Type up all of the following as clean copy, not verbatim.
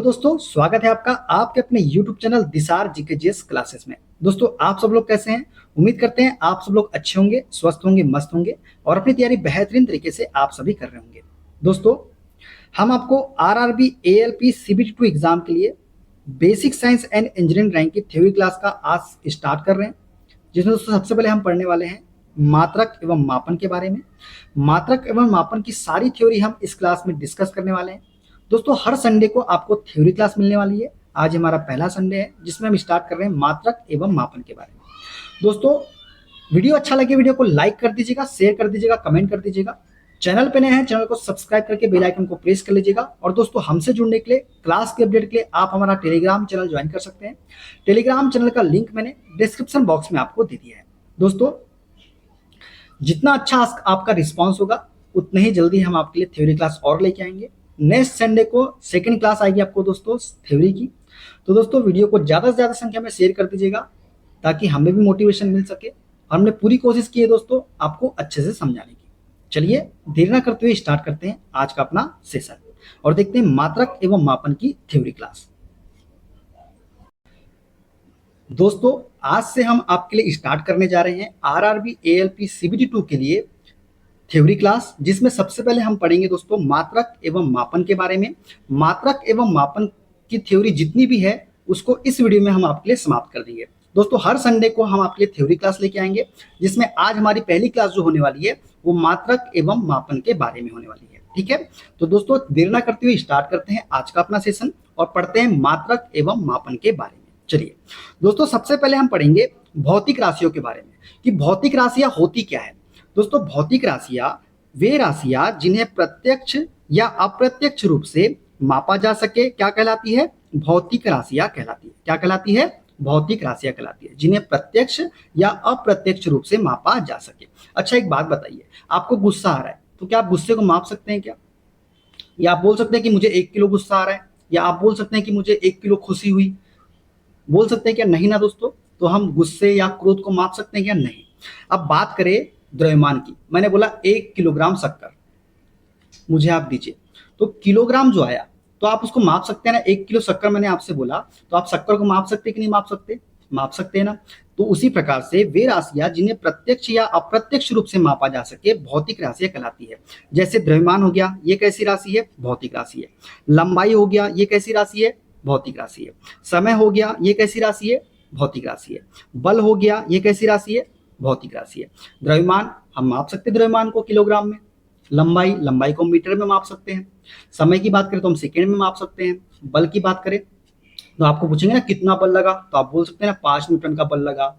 दोस्तों, स्वागत है आपका आपके अपने YouTube चैनल दिसार जीकेजीएस क्लासेस में। दोस्तों, आप सब लोग कैसे हैं? उम्मीद करते हैं आप सब लोग अच्छे होंगे, स्वस्थ होंगे, मस्त होंगे और अपनी तैयारी बेहतरीन तरीके से आप सभी कर रहे होंगे। दोस्तों, हम आपको आरआरबी एएलपी सीबीटी 2 एग्जाम के लिए basic science and engineering rank की थ्योरी क्लास का आज स्टार्ट कर रहे हैं, जिसमें दोस्तों सबसे पहले हम पढ़ने वाले हैं मात्रक एवं मापन के बारे में। मात्रक एवं मापन की सारी थ्योरी हम इस क्लास में डिस्कस करने वाले हैं। दोस्तों, हर संडे को आपको थ्योरी क्लास मिलने वाली है। आज हमारा पहला संडे है जिसमें हम स्टार्ट कर रहे हैं मात्रक एवं मापन के बारे में। दोस्तों, वीडियो अच्छा लगे वीडियो को लाइक कर दीजिएगा, शेयर कर दीजिएगा, कमेंट कर दीजिएगा। चैनल पे नए हैं चैनल को सब्सक्राइब करके बेल आइकन को प्रेस कर लीजिएगा। और दोस्तों, हमसे जुड़ने के लिए, क्लास के अपडेट के लिए आप हमारा टेलीग्राम चैनल ज्वाइन कर सकते हैं। टेलीग्राम चैनल का लिंक मैंने डिस्क्रिप्शन बॉक्स में आपको दे दिया है। दोस्तों, जितना अच्छा आपका रिस्पॉन्स होगा उतने ही जल्दी हम आपके लिए थ्योरी क्लास और लेके आएंगे। नेक्स्ट संडे को सेकंड क्लास आएगी आपको दोस्तों थ्योरी की। तो दोस्तों, वीडियो को ज़्यादा से ज़्यादा संख्या में शेयर कर दीजिएगा ताकि हमें भी मोटिवेशन मिल सके। और हमने पूरी कोशिश की है दोस्तों आपको अच्छे से समझाने की। चलिए देर ना करते हुए स्टार्ट करते हैं आज का अपना सेशन और देखते हैं मात्रक एवं मापन की थ्योरी क्लास। दोस्तों, आज से हम आपके लिए स्टार्ट करने जा रहे हैं आरआरबी एएलपी सीबीटी 2 के लिए थ्योरी क्लास, जिसमें सबसे पहले हम पढ़ेंगे दोस्तों मात्रक एवं मापन के बारे में। मात्रक एवं मापन की थ्योरी जितनी भी है उसको इस वीडियो में हम आपके लिए समाप्त कर देंगे। दोस्तों, हर संडे को हम आपके लिए थ्योरी क्लास लेके आएंगे, जिसमें आज हमारी पहली क्लास जो होने वाली है वो मात्रक एवं मापन के बारे में होने वाली है। ठीक है, तो दोस्तों देर ना करते हुए स्टार्ट करते हैं आज का अपना सेशन और पढ़ते हैं मात्रक एवं मापन के बारे में। चलिए दोस्तों, सबसे पहले हम पढ़ेंगे भौतिक राशियों के बारे में कि भौतिक राशियां होती क्या है। दोस्तों, भौतिक राशियां वे राशियां जिन्हें प्रत्यक्ष या अप्रत्यक्ष रूप से मापा जा सके क्या कहलाती है? भौतिक राशियां कहलाती है। क्या कहलाती है? भौतिक राशियां कहलाती है, जिन्हें प्रत्यक्ष या अप्रत्यक्ष रूप से मापा जा सके। अच्छा, एक बात बताइए, आपको गुस्सा आ रहा है तो क्या आप गुस्से को माप सकते हैं क्या? या आप बोल सकते हैं कि मुझे 1 किलो गुस्सा आ रहा है, या आप बोल सकते हैं कि मुझे 1 किलो खुशी हुई? बोल सकते हैं क्या? नहीं ना दोस्तों। तो हम गुस्से या क्रोध को माप सकते हैं क्या? नहीं। अब बात करें द्रव्यमान की, मैंने बोला 1 किलोग्राम शक्कर मुझे आप दीजिए, तो किलोग्राम जो आया तो आप उसको माप सकते हैं ना। 1 किलो शक्कर मैंने आपसे बोला, तो आप शक्कर को माप सकते हैं कि नहीं माप सकते? माप सकते हैं ना। तो उसी प्रकार से वे राशियां जिन्हें प्रत्यक्ष या अप्रत्यक्ष रूप से मापा जा सके भौतिक राशियां कहलाती है। जैसे द्रव्यमान हो गया, ये कैसी राशि है? भौतिक राशि है। लंबाई हो गया, ये कैसी राशि है? भौतिक राशि है। समय हो गया, ये कैसी राशि है? भौतिक राशि है। बल हो गया, ये कैसी राशि है? भौतिक राशि है। द्रव्यमान हम माप सकते हैं द्रव्यमान को किलोग्राम में। लंबाई को मीटर में माप सकते हैं। समय की बात करें तो हम सेकेंड में माप सकते हैं। बल की बात करें तो आपको पूछेंगे ना कितना बल लगा, तो आप बोल सकते हैं ना 5 न्यूटन का बल लगा।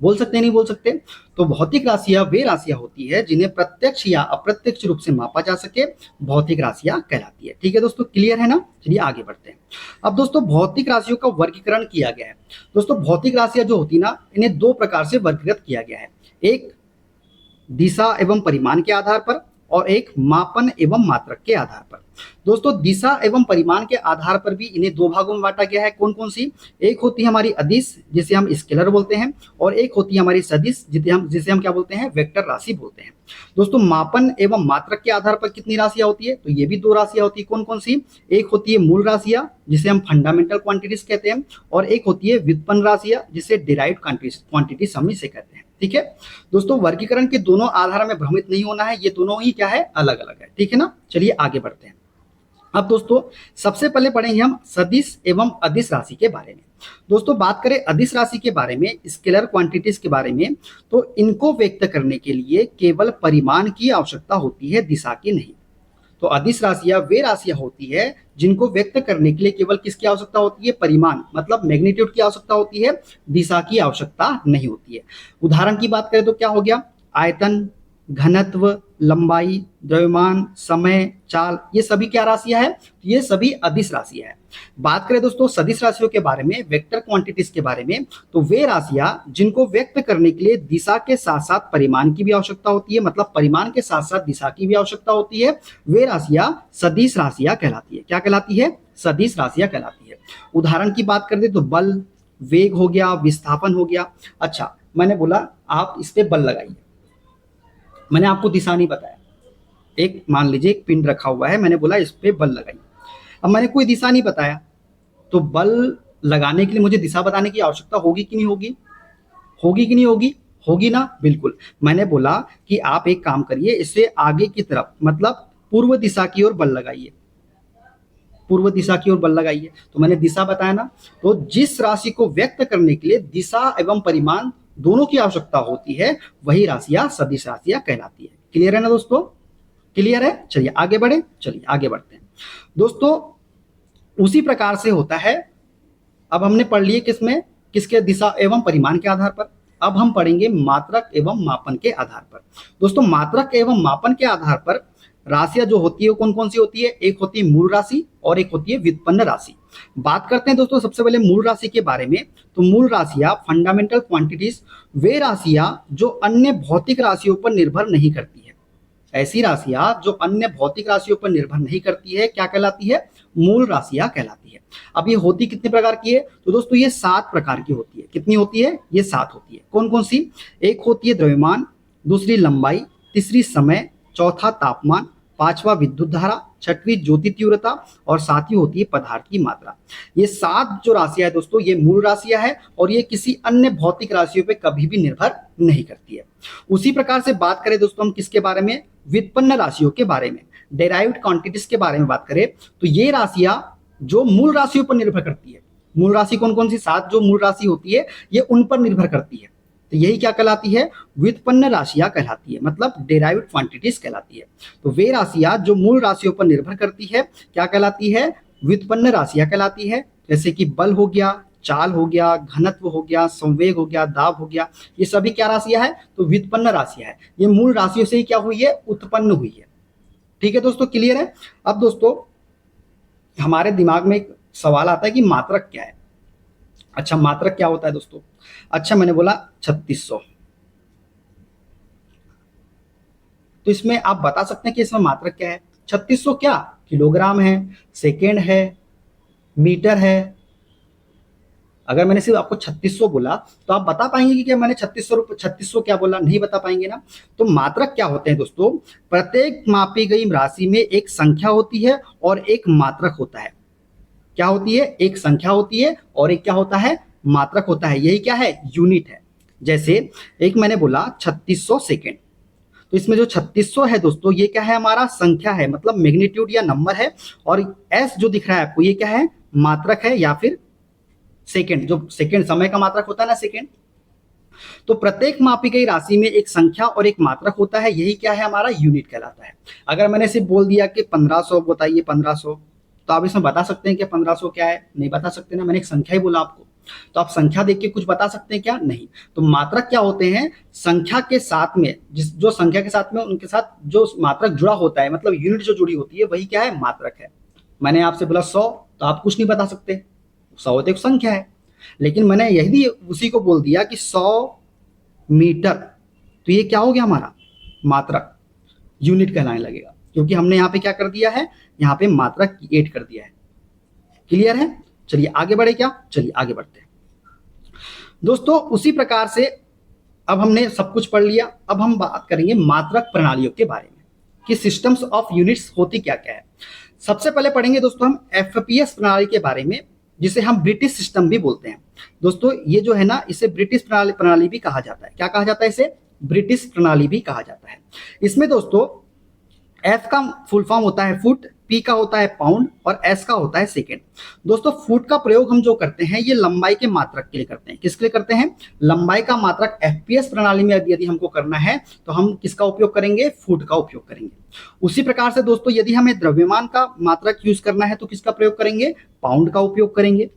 बोल सकते हैं नहीं बोल सकते? तो भौतिक राशियां वे राशियां होती है जिन्हें प्रत्यक्ष या अप्रत्यक्ष रूप से मापा जा सके भौतिक राशियां कहलाती है। ठीक है दोस्तों, क्लियर है ना? चलिए आगे बढ़ते हैं। अब दोस्तों, भौतिक राशियों का वर्गीकरण किया गया है। दोस्तों, भौतिक राशियां जो होती ना, इन्हें 2 प्रकार से वर्गीकृत किया गया है। एक दिशा एवं परिमाण के आधार पर और एक मापन एवं मात्रक के आधार पर। दोस्तों, दिशा एवं परिमाण के आधार पर भी इन्हें 2 भागों में बांटा गया है। कौन कौन सी? एक होती है हमारी अदिश, जिसे हम स्केलर बोलते हैं, और एक होती है हमारी सदिश, जिसे हम क्या बोलते हैं? वेक्टर राशि बोलते हैं। दोस्तों, मापन एवं मात्रक के आधार पर कितनी राशियां होती है? तो ये भी 2 राशियां होती है। कौन कौन सी? एक होती है मूल राशियां, जिसे हम फंडामेंटल क्वांटिटीज कहते हैं, और एक होती है व्युत्पन्न राशियां, जिसे डिराइव्ड क्वांटिटीज हम इसे कहते हैं। ठीक है दोस्तों, वर्गीकरण के दोनों आधार में भ्रमित नहीं होना है, ये दोनों ही क्या है? अलग अलग है। ठीक है ना? चलिए आगे बढ़ते हैं। अब दोस्तों, सबसे पहले पढ़ेंगे हम सदिश एवं अदिश राशि के बारे में। दोस्तों, बात करें अदिश राशि के बारे में, स्केलर क्वांटिटीज के बारे में, तो इनको व्यक्त करने के लिए केवल परिमाण की आवश्यकता होती है, दिशा की नहीं। तो अदिश राशियां वे राशियां होती है जिनको व्यक्त करने के लिए केवल किसकी आवश्यकता होती है? परिमाण मतलब मैग्नीट्यूड की आवश्यकता होती है, दिशा की आवश्यकता नहीं होती है। उदाहरण की बात करें तो क्या हो गया? आयतन, घनत्व, लंबाई, द्रव्यमान, समय, चाल, ये सभी क्या राशियां है? ये सभी अदिश राशियां है। बात करें दोस्तों सदिश राशियों के बारे में, वेक्टर क्वांटिटीज के बारे में, तो वे राशियां जिनको व्यक्त करने के लिए दिशा के साथ साथ परिमाण की भी आवश्यकता होती है, मतलब परिमाण के साथ साथ दिशा की भी आवश्यकता होती है, वे राशियां सदिश राशियां कहलाती है। क्या कहलाती है? सदिश राशियां कहलाती है। उदाहरण की बात करते तो बल, वेग हो गया, विस्थापन हो गया। अच्छा, मैंने बोला आप इस पे बल लगाइए, मैंने आपको दिशा नहीं बताया। एक मान लीजिए एक पिंड रखा हुआ है, मैंने बोला इस पे बल लगाइए। अब मैंने कोई दिशा नहीं बताया, तो बल लगाने के लिए मुझे दिशा बताने की आवश्यकता होगी कि नहीं होगी? होगी कि नहीं होगी? होगी ना, बिल्कुल। मैंने बोला कि आप एक काम करिए, इसे आगे की तरफ मतलब पूर्व दिशा की ओर बल लगाइए, पूर्व दिशा की ओर बल लगाइए। तो मैंने दिशा बताया ना, तो जिस राशि को व्यक्त करने के लिए दिशा एवं परिमाण दोनों की आवश्यकता होती है, वही राशियां सदिश राशियां कहलाती है। क्लियर है ना दोस्तों? क्लियर है? चलिए आगे बढ़े, चलिए आगे बढ़ते हैं दोस्तों। उसी प्रकार से होता है, अब हमने पढ़ लिए किसमें, किसके दिशा एवं परिमाण के आधार पर। अब हम पढ़ेंगे मात्रक एवं मापन के आधार पर। दोस्तों मात्रक एवं मापन के आधार पर राशियां जो होती है वो कौन कौन सी होती है? एक होती है मूल राशि और एक होती है व्युत्पन्न राशि। बात करते हैं दोस्तों सबसे पहले मूल राशि के बारे में। तो मूल राशियां फंडामेंटल क्वांटिटीज, वे राशियां जो अन्य भौतिक राशियों पर निर्भर नहीं करती है। ऐसी राशियां जो अन्य भौतिक राशियों पर निर्भर नहीं करती है क्या कहलाती है? मूल राशियां कहलाती है। अब ये होती कितने प्रकार की है? तो दोस्तों ये 7 प्रकार की होती है। कितनी होती है? ये 7 होती है। कौन कौन सी? एक होती है द्रव्यमान, दूसरी लंबाई, तीसरी समय, चौथा तापमान, पांचवा विद्युत धारा, छठवीं ज्योति तीव्रता और सातवीं होती है पदार्थ की मात्रा। ये 7 जो राशियां है दोस्तों, ये मूल राशियां है और ये किसी अन्य भौतिक राशियों पे कभी भी निर्भर नहीं करती है। उसी प्रकार से बात करें दोस्तों हम किसके बारे में? व्युत्पन्न राशियों के बारे में, डेराइव्ड क्वांटिटीज के बारे में बात करें, तो ये राशियां जो मूल राशियों पर निर्भर करती है। मूल राशि कौन कौन सी? 7 जो मूल राशि होती है ये उन पर निर्भर करती है। तो यही क्या कहलाती है? व्युत्पन्न राशियां कहलाती है, मतलब डेराइव्ड क्वांटिटीज कहलाती है। तो वे राशियां जो मूल राशियों पर निर्भर करती है क्या कहलाती है? व्युत्पन्न राशियां कहलाती है। जैसे कि बल हो गया, चाल हो गया, घनत्व हो गया, संवेग हो गया, दाब हो गया, ये सभी क्या राशियां है? तो व्युत्पन्न राशियां है। ये मूल राशियों से ही क्या हुई है? उत्पन्न हुई है। ठीक है दोस्तों, क्लियर है? अब दोस्तों हमारे दिमाग में एक सवाल आता है कि मात्रक क्या है। अच्छा मात्रक क्या होता है दोस्तों? अच्छा मैंने बोला 3600, तो इसमें आप बता सकते हैं कि इसमें मात्रक क्या है? 3600 क्या? किलोग्राम है, सेकेंड है, मीटर है। अगर मैंने सिर्फ आपको 3600 बोला तो आप बता पाएंगे कि क्या मैंने 3600 क्या बोला? नहीं बता पाएंगे ना। तो मात्रक क्या होते हैं दोस्तों? प्रत्येक मापी गई राशि में एक संख्या होती है और एक मात्रक होता है। क्या होती है? एक संख्या होती है और एक क्या होता है? मात्रक होता है। यही क्या है? यूनिट है। जैसे एक मैंने बोला 3600 सेकेंड, तो इसमें जो 3600 है दोस्तों ये क्या है? हमारा संख्या है, मतलब मैग्नीट्यूड या नंबर है। और एस जो दिख रहा है आपको ये क्या है? मात्रक है या फिर सेकेंड, जो सेकेंड समय का मात्रक होता है ना सेकेंड। तो प्रत्येक मापी गई राशि में एक संख्या और एक मात्रक होता है। यही क्या है? हमारा यूनिट कहलाता है। अगर मैंने सिर्फ बोल दिया कि 1500 बताइए 1500, तो आप इसमें बता सकते हैं कि 1500 क्या है? नहीं बता सकते ना, मैंने एक संख्या ही बोला आपको। तो आप संख्या देख के कुछ बता सकते हैं क्या? नहीं। तो मात्रक क्या होते हैं? संख्या के साथ में जो संख्या के साथ में उनके साथ जो मात्रक जुड़ा होता है, मतलब यूनिट जो जुड़ी होती है वही क्या है? मात्रक है। मैंने आपसे बोला 100, तो आप कुछ नहीं बता सकते, 100 तो एक संख्या है। लेकिन मैंने यही उसी को बोल दिया कि 100 मीटर, तो ये क्या हो गया? हमारा मात्रक, यूनिट कहलाने लगेगा, क्योंकि हमने यहाँ पे क्या कर दिया है? यहाँ पे मात्रक ऐड कर दिया है। क्लियर है? चलिए आगे बढ़े क्या? चलिए आगे बढ़ते हैं दोस्तों। उसी प्रकार से अब हमने सब कुछ पढ़ लिया। अब हम बात करेंगे मात्रक प्रणालियों के बारे में कि सिस्टम्स ऑफ यूनिट्स होती क्या क्या है। सबसे पहले पढ़ेंगे दोस्तों हम एफपीएस प्रणाली के बारे में, जिसे हम ब्रिटिश सिस्टम भी बोलते हैं। दोस्तों ये जो है ना, इसे ब्रिटिश प्रणाली भी कहा जाता है। क्या कहा जाता है? इसे ब्रिटिश प्रणाली भी कहा जाता है। इसमें दोस्तों एफ का फुल फॉर्म होता है फुट, पी का होता है पाउंड और एस का होता है सेकेंड। दोस्तों फुट का प्रयोग हम जो करते हैं ये लंबाई के मात्रक के लिए करते हैं। किसके लिए करते हैं? लंबाई का मात्रक एफपीएस प्रणाली में यदि हमको करना है तो हम किसका उपयोग करेंगे? फुट का उपयोग करेंगे। उसी प्रकार से दोस्तों यदि हमें द्रव्यमान का मात्रक यूज करना है तो किसका प्रयोग करेंगे? पाउंड का उपयोग करेंगे।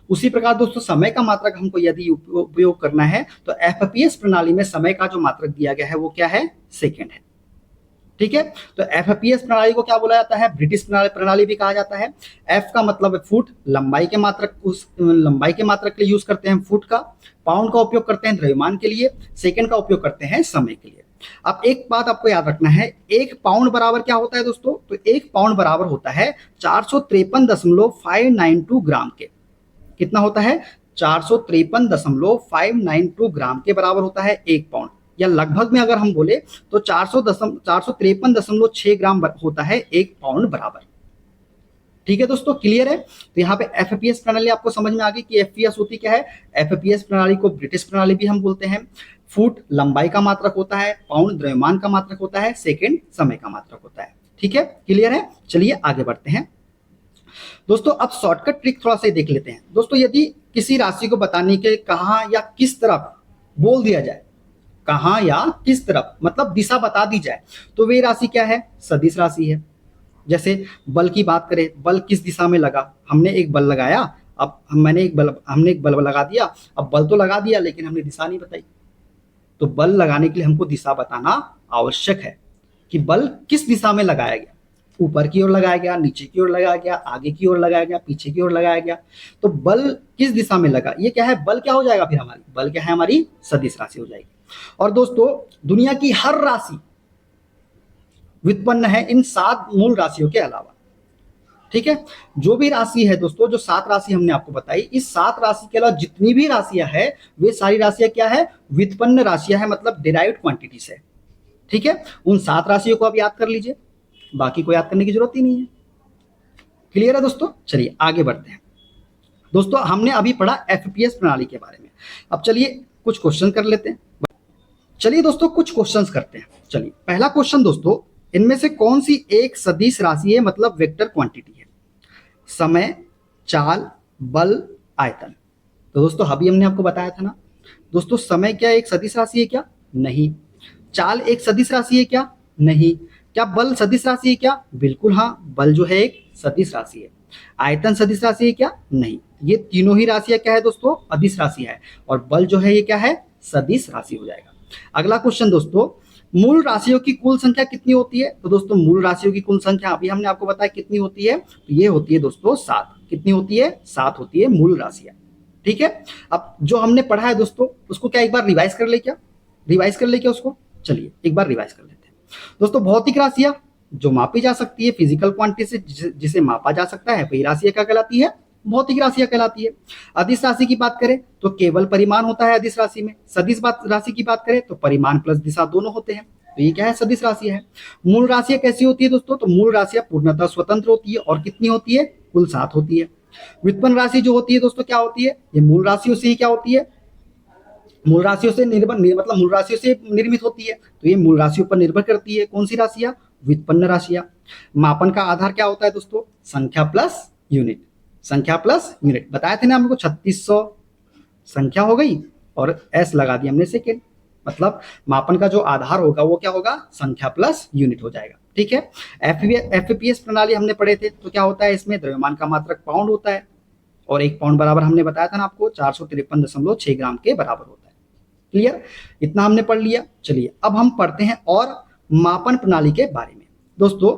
उसी प्रकार दोस्तों समय का मात्रक हमको यदि उपयोग करना है तो एफपीएस प्रणाली में समय का जो मात्रक दिया गया है वो क्या है? सेकेंड है। ठीक है, तो एफपीएस प्रणाली को क्या बोला जाता है? ब्रिटिश प्रणाली भी कहा जाता है। एफ का मतलब है फुट, लंबाई के मात्रक, उस लंबाई के मात्रक के लिए यूज करते हैं फुट का। पाउंड का उपयोग करते हैं द्रव्यमान के लिए। सेकेंड का उपयोग करते हैं समय के लिए। अब एक बात आपको याद रखना है, एक पाउंड बराबर क्या होता है दोस्तों? तो एक पाउंड बराबर होता है 453.592 ग्राम के। कितना होता है? 453.592 ग्राम के बराबर होता है एक पाउंड, या लगभग में अगर हम बोले तो 453.6 ग्राम होता है एक पाउंड बराबर। ठीक है दोस्तों, क्लियर है। तो यहाँ पे एफपीएस प्रणाली आपको समझ में आ गई कि एफपीएस होती क्या है। एफपीएस प्रणाली को ब्रिटिश प्रणाली भी हम बोलते हैं। फुट लंबाई का मात्रक होता है, पाउंड द्रव्यमान का मात्रक होता है, सेकेंड समय का मात्रक होता है। ठीक है, क्लियर है। चलिए आगे बढ़ते हैं दोस्तों। अब शॉर्टकट ट्रिक थोड़ा सा देख लेते हैं दोस्तों। यदि किसी राशि को बताने के कहां या किस तरफ बोल दिया जाए, कहां या किस तरफ मतलब दिशा बता दी जाए, तो वे राशि क्या है, सदिश राशि है। जैसे बल की बात करें, बल किस दिशा में लगा, हमने एक बल लगाया, अब हमने एक बल्ब लगा दिया, अब बल तो लगा दिया लेकिन हमने दिशा नहीं बताई। तो बल लगाने के लिए हमको दिशा बताना आवश्यक है कि बल किस दिशा में लगाया गया, ऊपर की ओर लगाया गया, नीचे की ओर लगाया गया, आगे की ओर लगाया गया, पीछे की ओर लगाया गया। तो बल किस दिशा में लगा, ये क्या है, बल क्या हो जाएगा, फिर हमारी बल क्या है, हमारी सदिश राशि हो जाएगी। और दोस्तों दुनिया की हर राशि व्युत्पन्न है इन 7 मूल राशियों के अलावा। ठीक है, जो भी राशि है दोस्तों, जो 7 राशि हमने आपको बताई, इस 7 राशि के अलावा जितनी भी राशियां है वे सारी राशियां क्या है, व्युत्पन्न राशियां है, मतलब डिराइव्ड क्वांटिटीज है। ठीक है, उन 7 राशियों को आप याद कर लीजिए, बाकी को याद करने की जरूरत ही नहीं है। क्लियर है दोस्तों। चलिए आगे बढ़ते हैं दोस्तों। हमने अभी पढ़ा एफपीएस प्रणाली के बारे में। अब चलिए कुछ क्वेश्चन कर लेते हैं। चलिए दोस्तों कुछ क्वेश्चंस करते हैं। चलिए पहला क्वेश्चन दोस्तों, इनमें से कौन सी एक सदिश राशि है, मतलब वेक्टर क्वांटिटी है। समय, चाल, बल, आयतन। तो दोस्तों अभी हमने आपको बताया था ना दोस्तों, समय क्या एक सदिश राशि है क्या, नहीं। चाल एक सदिश राशि है क्या, नहीं। क्या बल सदिश राशि है क्या, बिल्कुल हाँ, बल जो है एक सदिश राशि है। आयतन सदिश राशि है क्या, नहीं। ये तीनों ही राशियां क्या है दोस्तों, अदिश राशि है। और बल जो है ये क्या है, सदिश राशि हो जाएगा। अगला क्वेश्चन दोस्तों, मूल राशियों की कुल संख्या कितनी होती है। तो दोस्तों मूल राशियों की कुल संख्या अभी हमने आपको बताया कितनी होती है, तो ये होती है दोस्तों 7। कितनी होती है, 7 होती है मूल राशियां। ठीक है, अब जो हमने पढ़ा है दोस्तों उसको क्या एक बार रिवाइज कर ले क्या, रिवाइज कर ले क्या उसको। चलिए एक बार रिवाइज कर लेते हैं दोस्तों। भौतिक राशियां जो मापी जा सकती है, फिजिकल क्वांटिटी से जिसे मापा जा सकता है, वही राशियां क्या कहलाती है, भौतिक राशियां कहलाती है। अदिश राशि की बात करें तो केवल परिमाण होता है अदिश राशि में। सदिश राशि की बात करें तो परिमाण प्लस दिशा दोनों होते हैं, तो ये क्या है, सदिश राशि है। मूल राशियां कैसी होती है दोस्तों, तो मूल राशियां पूर्णतः स्वतंत्र होती है और कितनी होती है, कुल 7 होती है। व्युत्पन्न राशि जो होती है दोस्तों क्या होती है, ये मूल राशियों से ही क्या होती है, मूल राशियों से मतलब मूल राशियों से निर्मित होती है। तो ये मूल राशियों पर निर्भर करती है, कौन सी राशियां, व्युत्पन्न राशियां। मापन का आधार क्या होता है दोस्तों, संख्या प्लस यूनिट। संख्या प्लस यूनिट बताए थे ना हमको, 3600 संख्या हो गई और एस लगा दिया हमने सेकेंड, मतलब मापन का जो आधार होगा वो क्या होगा, संख्या प्लस यूनिट हो जाएगा। ठीक है, एफपीएस प्रणाली हमने पढ़े थे, तो क्या होता है, इसमें द्रव्यमान का मात्रक पाउंड होता है और 1 पाउंड बराबर हमने बताया था ना आपको 453.6 ग्राम के बराबर होता है। क्लियर, इतना हमने पढ़ लिया। चलिए अब हम पढ़ते हैं और मापन प्रणाली के बारे में। दोस्तों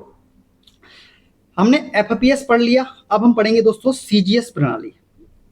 हमने एफपीएस पढ़ लिया, अब हम पढ़ेंगे दोस्तों सीजीएस प्रणाली।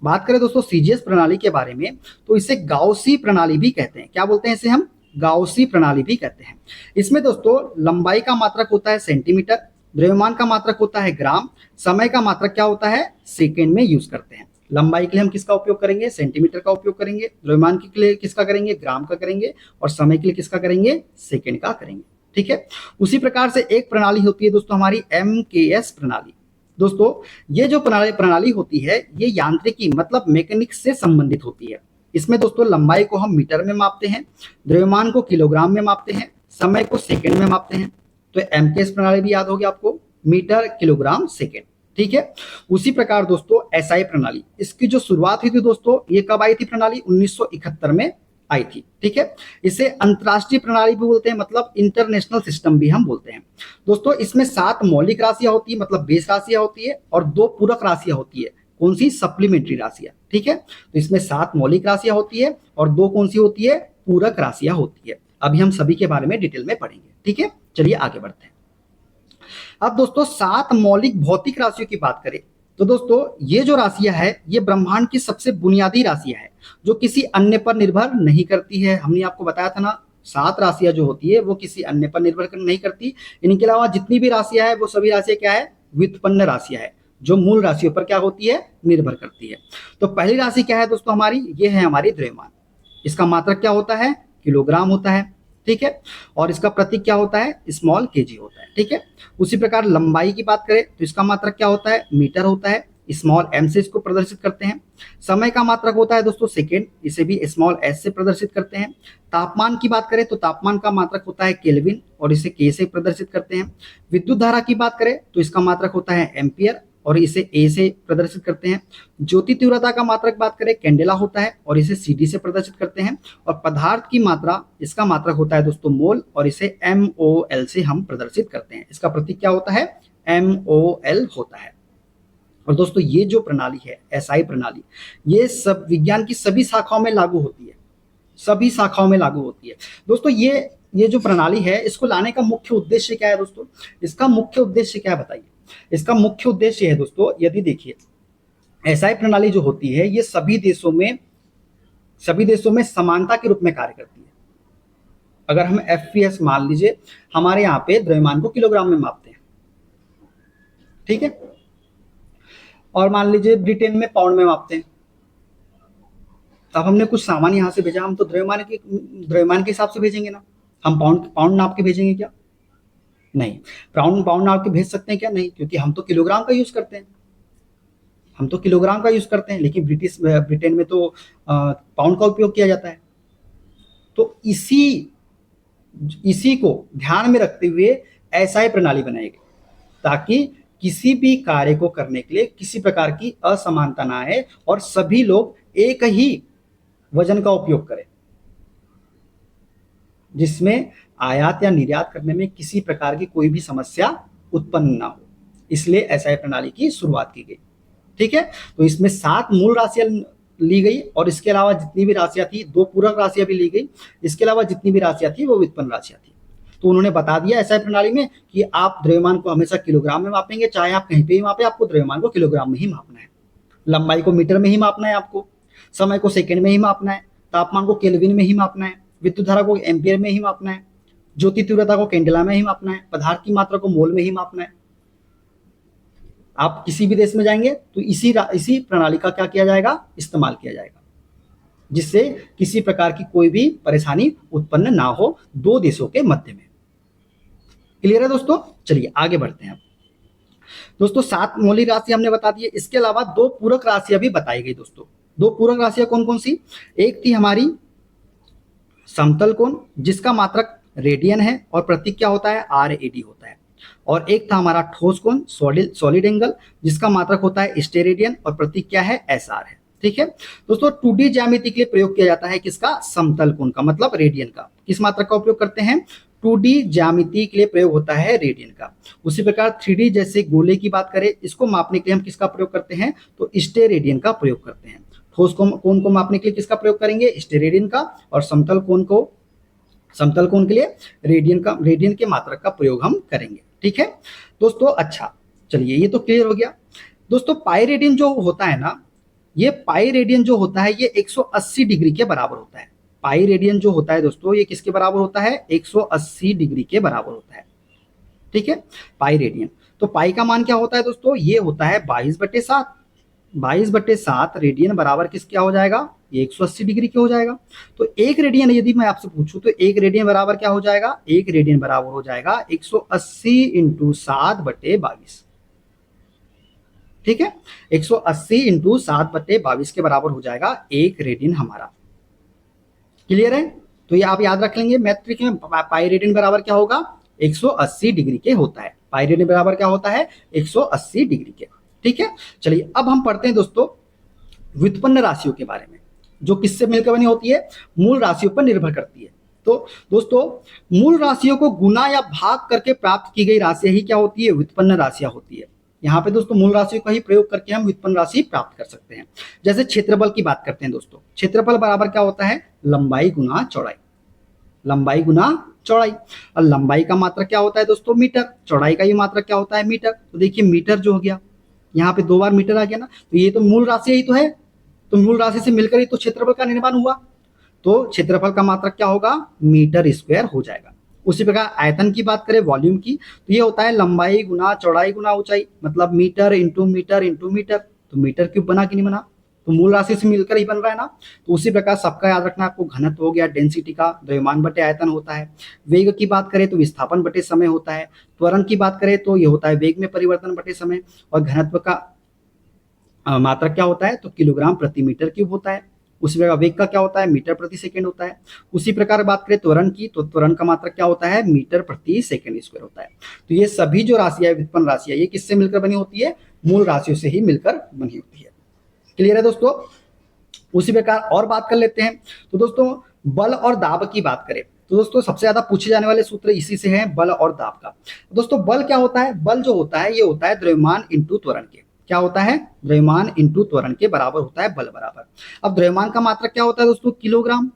बात करें दोस्तों सीजीएस प्रणाली के बारे में, तो इसे गाउसी प्रणाली भी कहते हैं। क्या बोलते हैं इसे हम, गाउसी प्रणाली भी कहते हैं। इसमें दोस्तों लंबाई का मात्रक होता है सेंटीमीटर, द्रव्यमान का मात्रक होता है ग्राम, समय का मात्रक क्या होता है, सेकेंड में यूज करते हैं। लंबाई के लिए हम किसका उपयोग करेंगे, सेंटीमीटर का उपयोग करेंगे। द्रव्यमान के लिए किसका करेंगे, ग्राम का करेंगे। और समय के लिए किसका करेंगे, सेकेंड का करेंगे। ठीक है, उसी प्रकार से एक प्रणाली होती है दोस्तों हमारी एमकेएस प्रणाली। दोस्तों ये जो प्रणाली होती है ये यांत्रिकी मतलब मैकेनिक्स से संबंधित होती है। इसमें दोस्तों लंबाई को हम मीटर में मापते हैं, द्रव्यमान को किलोग्राम में मापते हैं, समय को सेकंड में मापते हैं। तो एमकेएस प्रणाली भी याद होगी आपको, मीटर किलोग्राम सेकंड। ठीक है, उसी प्रकार दोस्तों एसआई प्रणाली, इसकी जो शुरुआत हुई थी दोस्तों, ये कब आई थी प्रणाली, 1971 में आई थी। ठीक है, इसे अंतरराष्ट्रीय प्रणाली भी बोलते हैं, मतलब इंटरनेशनल सिस्टम भी हम बोलते हैं। दोस्तों इसमें 7 मौलिक राशियां होती है, मतलब बेस राशियां होती है, और 2 पूरक राशियां होती है। कौन सी, सप्लीमेंट्री राशियां। ठीक है, तो इसमें 7 मौलिक राशियां होती है और 2 कौन सी होती है, पूरक राशियां होती है। अभी हम सभी के बारे में डिटेल में पढ़ेंगे। ठीक है, चलिए आगे बढ़ते हैं। अब दोस्तों 7 मौलिक भौतिक राशियों की बात करें तो दोस्तों ये जो राशियां है ये ब्रह्मांड की सबसे बुनियादी राशियां है जो किसी अन्य पर निर्भर नहीं करती है। हमने आपको बताया था ना 7 राशियां जो होती है वो किसी अन्य पर निर्भर नहीं करती। इनके अलावा जितनी भी राशियां है वो सभी राशियां क्या है, व्युत्पन्न राशियां है जो मूल राशियों पर क्या होती है, निर्भर करती है। तो पहली राशि क्या है दोस्तों हमारी, ये है हमारी द्रव्यमान। इसका मात्रक क्या होता है, किलोग्राम होता है। ठीक है। और इसका प्रतीक क्या होता है, स्मॉल केजी होता है, ठीक है। उसी प्रकार लंबाई की बात करें तो इसका मात्रक क्या होता है, मीटर होता है, स्मॉल एम से इसको प्रदर्शित करते हैं। समय का मात्रक होता है दोस्तों सेकेंड, इसे भी स्मॉल एस से प्रदर्शित करते हैं। तापमान की बात करें तो तापमान का मात्रक होता है केल्विन और इसे के से प्रदर्शित करते हैं। विद्युत धारा की बात करें तो इसका मात्रक होता है एम्पियर और इसे ए से प्रदर्शित करते हैं। ज्योति तीव्रता का मात्रक बात करें कैंडेला होता है और इसे सीडी से प्रदर्शित करते हैं। और पदार्थ की मात्रा, इसका मात्रक होता है दोस्तों मोल और इसे MOL से हम प्रदर्शित करते हैं। इसका प्रतीक क्या होता है, MOL होता है। और दोस्तों ये जो प्रणाली है एसआई प्रणाली, ये सब विज्ञान की सभी शाखाओं में लागू होती है, सभी शाखाओं में लागू होती है। दोस्तों ये जो प्रणाली है इसको लाने का मुख्य उद्देश्य क्या है दोस्तों, इसका मुख्य उद्देश्य क्या है बताइए। इसका मुख्य उद्देश्य है दोस्तों, यदि देखिए एसआई प्रणाली जो होती है ये सभी देशों में समानता के रूप में कार्य करती है। अगर हम FPS मान लीजिए, हमारे यहाँ पे द्रव्यमान को किलोग्राम में मापते हैं, ठीक है, और मान लीजिए ब्रिटेन में पाउंड में मापते हैं। अब हमने कुछ सामान यहाँ से भेजा, हम तो द्रव्यमान के हिसाब से भेजेंगे ना, हम पाउंड नाप के भेजेंगे क्या, नहीं। पाउंड नाप के भेज सकते हैं क्या, नहीं, क्योंकि हम तो किलोग्राम का यूज करते हैं, लेकिन ब्रिटेन में तो पाउंड का उपयोग किया जाता है। तो इसी को ध्यान में रखते हुए एसआई प्रणाली बनाई गई, ताकि किसी भी कार्य को करने के लिए किसी प्रकार की असमानता ना आए और सभी लोग एक ही वजन का उपयोग करें, जिसमें आयात या निर्यात करने में किसी प्रकार की कोई भी समस्या उत्पन्न ना हो। इसलिए एसआई प्रणाली की शुरुआत की गई, ठीक है। तो इसमें 7 मूल राशियां ली गई और इसके अलावा जितनी भी राशियां थी, 2 पूरक राशियां भी ली गई। इसके अलावा जितनी भी राशियां थी वो व्युत्पन्न राशियां थी। तो उन्होंने बता दिया एसआई प्रणाली में कि आप द्रव्यमान को हमेशा किलोग्राम में मापेंगे, चाहे आप कहीं पे ही मापे, आपको द्रव्यमान को किलोग्राम में ही मापना है। लंबाई को मीटर में ही मापना है आपको, समय को सेकंड में ही मापना है, तापमान को केल्विन में ही मापना है, विद्युत धारा को एम्पियर में ही मापना है, ज्योति तीव्रता को कैंडेला में ही मापना है, पदार्थ की मात्रा को मोल में ही मापना है। आप किसी भी देश में जाएंगे तो इसी प्रणाली का क्या किया जाएगा, इस्तेमाल किया जाएगा, जिससे किसी प्रकार की कोई भी परेशानी उत्पन्न ना हो 2 देशों के मध्य में। क्लियर है दोस्तों, चलिए आगे बढ़ते हैं। दोस्तों 7 मौलिक राशि हमने बता दी है, इसके अलावा 2 पूरक राशियां भी बताई गई दोस्तों। 2 पूरक राशियां कौन कौन सी, एक थी हमारी समतल कोण जिसका मात्रक रेडियन है और प्रतीक क्या होता है, RAD होता है। और एक था हमारा ठोस कोण सॉलिड एंगल जिसका मात्रक होता है स्टेरेडियन और प्रतीक क्या है, SR है, ठीक है। दोस्तों 2D ज्यामिति के लिए प्रयोग किया जाता है किसका, समतल कोण का, मतलब रेडियन का। किस मात्रक का उपयोग करते हैं, 2D ज्यामिति के लिए प्रयोग होता है रेडियन का। उसी प्रकार 3D जैसे गोले की बात करें, इसको मापने के लिए हम किसका प्रयोग करते हैं, तो स्टेरेडियन का प्रयोग करते हैं। ठोस कोण को मापने के लिए किसका प्रयोग करेंगे, स्टेरेडियन का। और समतल कोण के लिए रेडियन के मात्रक का प्रयोग हम करेंगे, ठीक है दोस्तों। अच्छा चलिए, ये तो क्लियर हो गया दोस्तों। पाई रेडियन जो होता है ना, ये पाई रेडियन जो होता है ये 180 डिग्री के बराबर होता है। पाई रेडियन जो होता है दोस्तों ये किसके बराबर होता है, 180 डिग्री के बराबर होता है, ठीक है, पाई रेडियन। तो पाई का मान क्या होता है दोस्तों, ये होता है 22/7। 22/7 रेडियन बराबर किस क्या हो जाएगा, ये 180 डिग्री के हो जाएगा। तो 1 रेडियन यदि मैं आपसे पूछूं तो 1 रेडियन बराबर क्या हो जाएगा, 1 रेडियन बराबर हो जाएगा 180 × 7/22, ठीक है। 180 × 7/22 के बराबर हो जाएगा 1 रेडियन हमारा। क्लियर है, तो ये आप याद रख लेंगे मैथ ट्रिक में। पाई रेडियन बराबर क्या होगा, 180 डिग्री के होता है। पाई रेडियन बराबर क्या होता है, 180 डिग्री के, ठीक है। चलिए अब हम पढ़ते हैं दोस्तों व्युत्पन्न राशियों के बारे में, जो किससे मिलकर बनी होती है, मूल राशियों पर निर्भर करती है। तो दोस्तों मूल राशियों को गुना या भाग करके प्राप्त की गई राशियां ही क्या होती है, व्युत्पन्न राशियां होती है। यहाँ पे दोस्तों मूल राशियों का ही प्रयोग करके हम व्युत्पन्न राशि प्राप्त कर सकते हैं। जैसे क्षेत्रफल की बात करते हैं दोस्तों, क्षेत्रफल बराबर क्या होता है, लंबाई गुना चौड़ाई, लंबाई गुना चौड़ाई। और लंबाई का मात्रक क्या होता है दोस्तों, मीटर। चौड़ाई का ही मात्रक क्या होता है, मीटर। तो देखिए मीटर जो हो गया, यहाँ पे 2 बार मीटर आ गया ना, तो ये तो मूल राशि ही तो है। तो मूल राशि से मिलकर ही तो क्षेत्रफल का निर्माण हुआ। तो क्षेत्रफल का मात्रक क्या होगा, मीटर स्क्वायर हो जाएगा। उसी प्रकार आयतन की बात करें, वॉल्यूम की, तो ये होता है लंबाई गुना चौड़ाई गुना ऊंचाई, मतलब metre into metre into metre. तो मीटर क्यूब बना कि नहीं बना, तो मूल राशि से मिलकर ही बन रहा है ना। तो उसी प्रकार सबका याद रखना आपको, घनत्व हो गया डेंसिटी का, द्रव्यमान बटे आयतन होता है। वेग की बात करें तो विस्थापन बटे समय होता है। त्वरण की बात करें तो ये होता है वेग में परिवर्तन बटे समय। और घनत्व का मात्रक क्या होता है, तो किलोग्राम प्रति मीटर क्यूब होता है। उसी प्रकार वेग का क्या होता है, मीटर प्रति सेकंड होता है। उसी प्रकार बात करें त्वरण की, तो त्वरण का मात्रक क्या होता है, मीटर प्रति सेकंड स्क्वायर होता है। तो ये सभी जो राशियां है, व्युत्पन्न राशियां, ये किससे मिलकर बनी होती है, मूल राशियों से ही मिलकर बनी होती है। क्लियर है दोस्तों। उसी प्रकार और बात कर लेते हैं। तो दोस्तों बल और दाब की बात करें तो दोस्तों सबसे ज्यादा पूछे जाने वाले सूत्र इसी से हैं, बल और दाब का। दोस्तों बल क्या होता है, बल जो होता है ये होता है द्रव्यमान इंटू त्वरण के। क्या होता है, द्रव्यमान इंटू त्वरण के बराबर होता है बल बराबर। अब द्रव्यमान का मात्रक क्या होता है दोस्तों, किलोग्राम,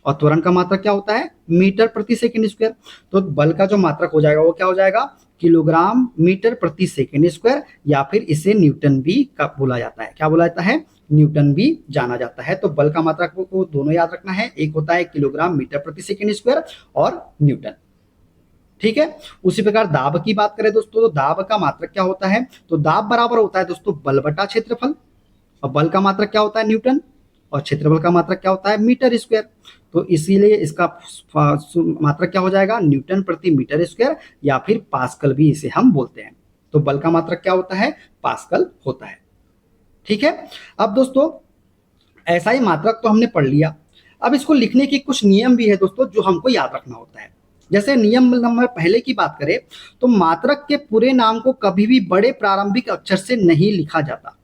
और त्वरण का मात्रक क्या होता है, मीटर प्रति सेकंड स्क्वायर। तो बल का जो मात्रक हो जाएगा वो क्या हो जाएगा, किलोग्राम मीटर प्रति सेकंड स्क्वायर, या फिर इसे न्यूटन भी का बोला जाता है। क्या बोला जाता है, न्यूटन भी जाना जाता है। तो बल का मात्रक को दोनों याद रखना है, एक होता है किलोग्राम मीटर प्रति सेकंड स्क्वायर और न्यूटन। ठीक है। उसी प्रकार दाब की बात करें दोस्तों, तो दाब का मात्रक क्या होता है, तो दाब बराबर होता है दोस्तों बल बटा क्षेत्रफल। और बल का मात्रक क्या होता है, न्यूटन, और क्षेत्रफल का मात्रक क्या होता है, मीटर स्क्वायर। तो इसीलिए इसका मात्रक क्या हो जाएगा, न्यूटन प्रति मीटर स्क्वायर, या फिर पास्कल भी इसे हम बोलते हैं। तो बल का मात्रक क्या होता है, पास्कल होता है। ठीक है। अब दोस्तों ऐसा ही मात्रक तो हमने पढ़ लिया। अब इसको लिखने के कुछ नियम भी है दोस्तों जो हमको याद रखना होता है। जैसे नियम नंबर पहले की बात करें तो मात्रक के पूरे नाम को कभी भी बड़े प्रारंभिक अक्षर से नहीं लिखा जाता।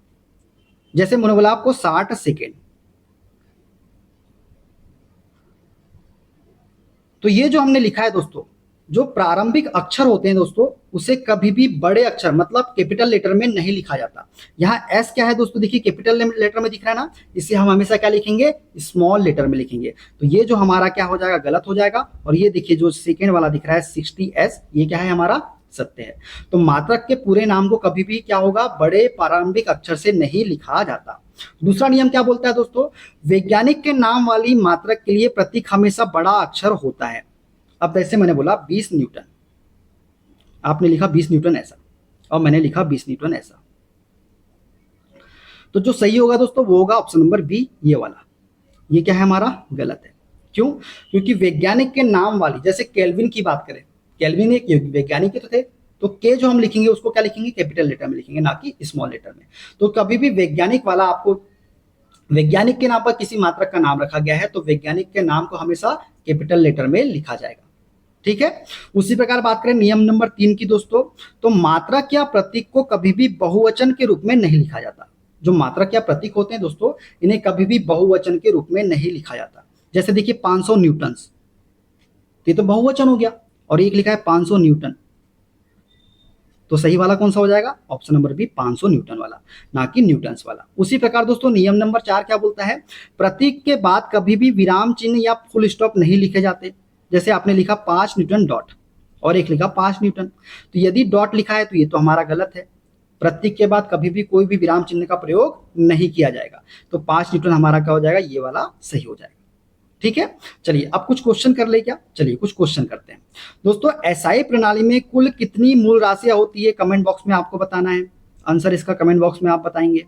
जैसे मैंने बोला आपको 60 सेकेंड, तो ये जो हमने लिखा है दोस्तों, जो प्रारंभिक अक्षर होते हैं दोस्तों, उसे कभी भी बड़े अक्षर मतलब कैपिटल लेटर में नहीं लिखा जाता। यहाँ एस क्या है दोस्तों, देखिए कैपिटल लेटर में दिख रहा है ना, इसे हम हमेशा क्या लिखेंगे, स्मॉल लेटर में लिखेंगे। तो ये जो हमारा क्या हो जाएगा, गलत हो जाएगा। और ये देखिए जो सेकेंड वाला दिख रहा है 60s, ये क्या है, हमारा सत्य है। तो मात्रक के पूरे नाम को कभी भी क्या होगा, बड़े प्रारंभिक अक्षर से नहीं लिखा जाता। दूसरा नियम क्या बोलता है दोस्तों, वैज्ञानिक के नाम वाली मात्रक के लिए प्रतीक हमेशा बड़ा अक्षर होता है। अब जैसे मैंने बोला 20 न्यूटन, आपने लिखा 20 न्यूटन ऐसा, और मैंने लिखा 20 न्यूटन ऐसा, तो जो सही होगा दोस्तों वो होगा ऑप्शन नंबर बी, ये वाला। ये क्या है, हमारा गलत है। क्यों, क्योंकि वैज्ञानिक के नाम वाली, जैसे केल्विन की बात करें, केल्विन एक वैज्ञानिक तो थे, तो के जो हम लिखेंगे उसको क्या लिखेंगे, कैपिटल लेटर में लिखेंगे, ना कि स्मॉल लेटर में। तो कभी भी वैज्ञानिक वाला, आपको वैज्ञानिक के नाम पर किसी मात्रक का नाम रखा गया है तो वैज्ञानिक के नाम को हमेशा कैपिटल लेटर में लिखा जाएगा। ठीक है। उसी प्रकार बात करें नियम नंबर 3 की दोस्तों, तो मात्रक या प्रतीक को कभी भी बहुवचन के रूप में नहीं लिखा जाता। जो मात्रक या प्रतीक होते हैं दोस्तों, इन्हें कभी भी बहुवचन के रूप में नहीं लिखा जाता। जैसे देखिए 500 न्यूटन्स, ये तो बहुवचन हो गया, और एक लिखा है 500 न्यूटन, तो सही वाला कौन सा हो जाएगा, ऑप्शन नंबर बी, 500 न्यूटन वाला, ना कि न्यूटन्स वाला। उसी प्रकार दोस्तों नियम नंबर 4 क्या बोलता है, प्रतीक के बाद कभी भी विराम चिन्ह या फुल स्टॉप नहीं लिखे जाते। जैसे आपने लिखा 5 न्यूटन डॉट, और एक लिखा 5 न्यूटन, तो यदि डॉट लिखा है तो ये तो हमारा गलत है। प्रतीक के बाद कभी भी कोई भी विराम चिन्ह का प्रयोग नहीं किया जाएगा। तो 5 न्यूटन हमारा क्या हो जाएगा, ये वाला सही हो जाएगा। ठीक है। चलिए अब कुछ क्वेश्चन कर ले क्या, चलिए कुछ क्वेश्चन करते हैं दोस्तों। एसआई प्रणाली में कुल कितनी मूल राशियां होती है, कमेंट बॉक्स में आपको बताना है। आंसर इसका कमेंट बॉक्स में आप बताएंगे।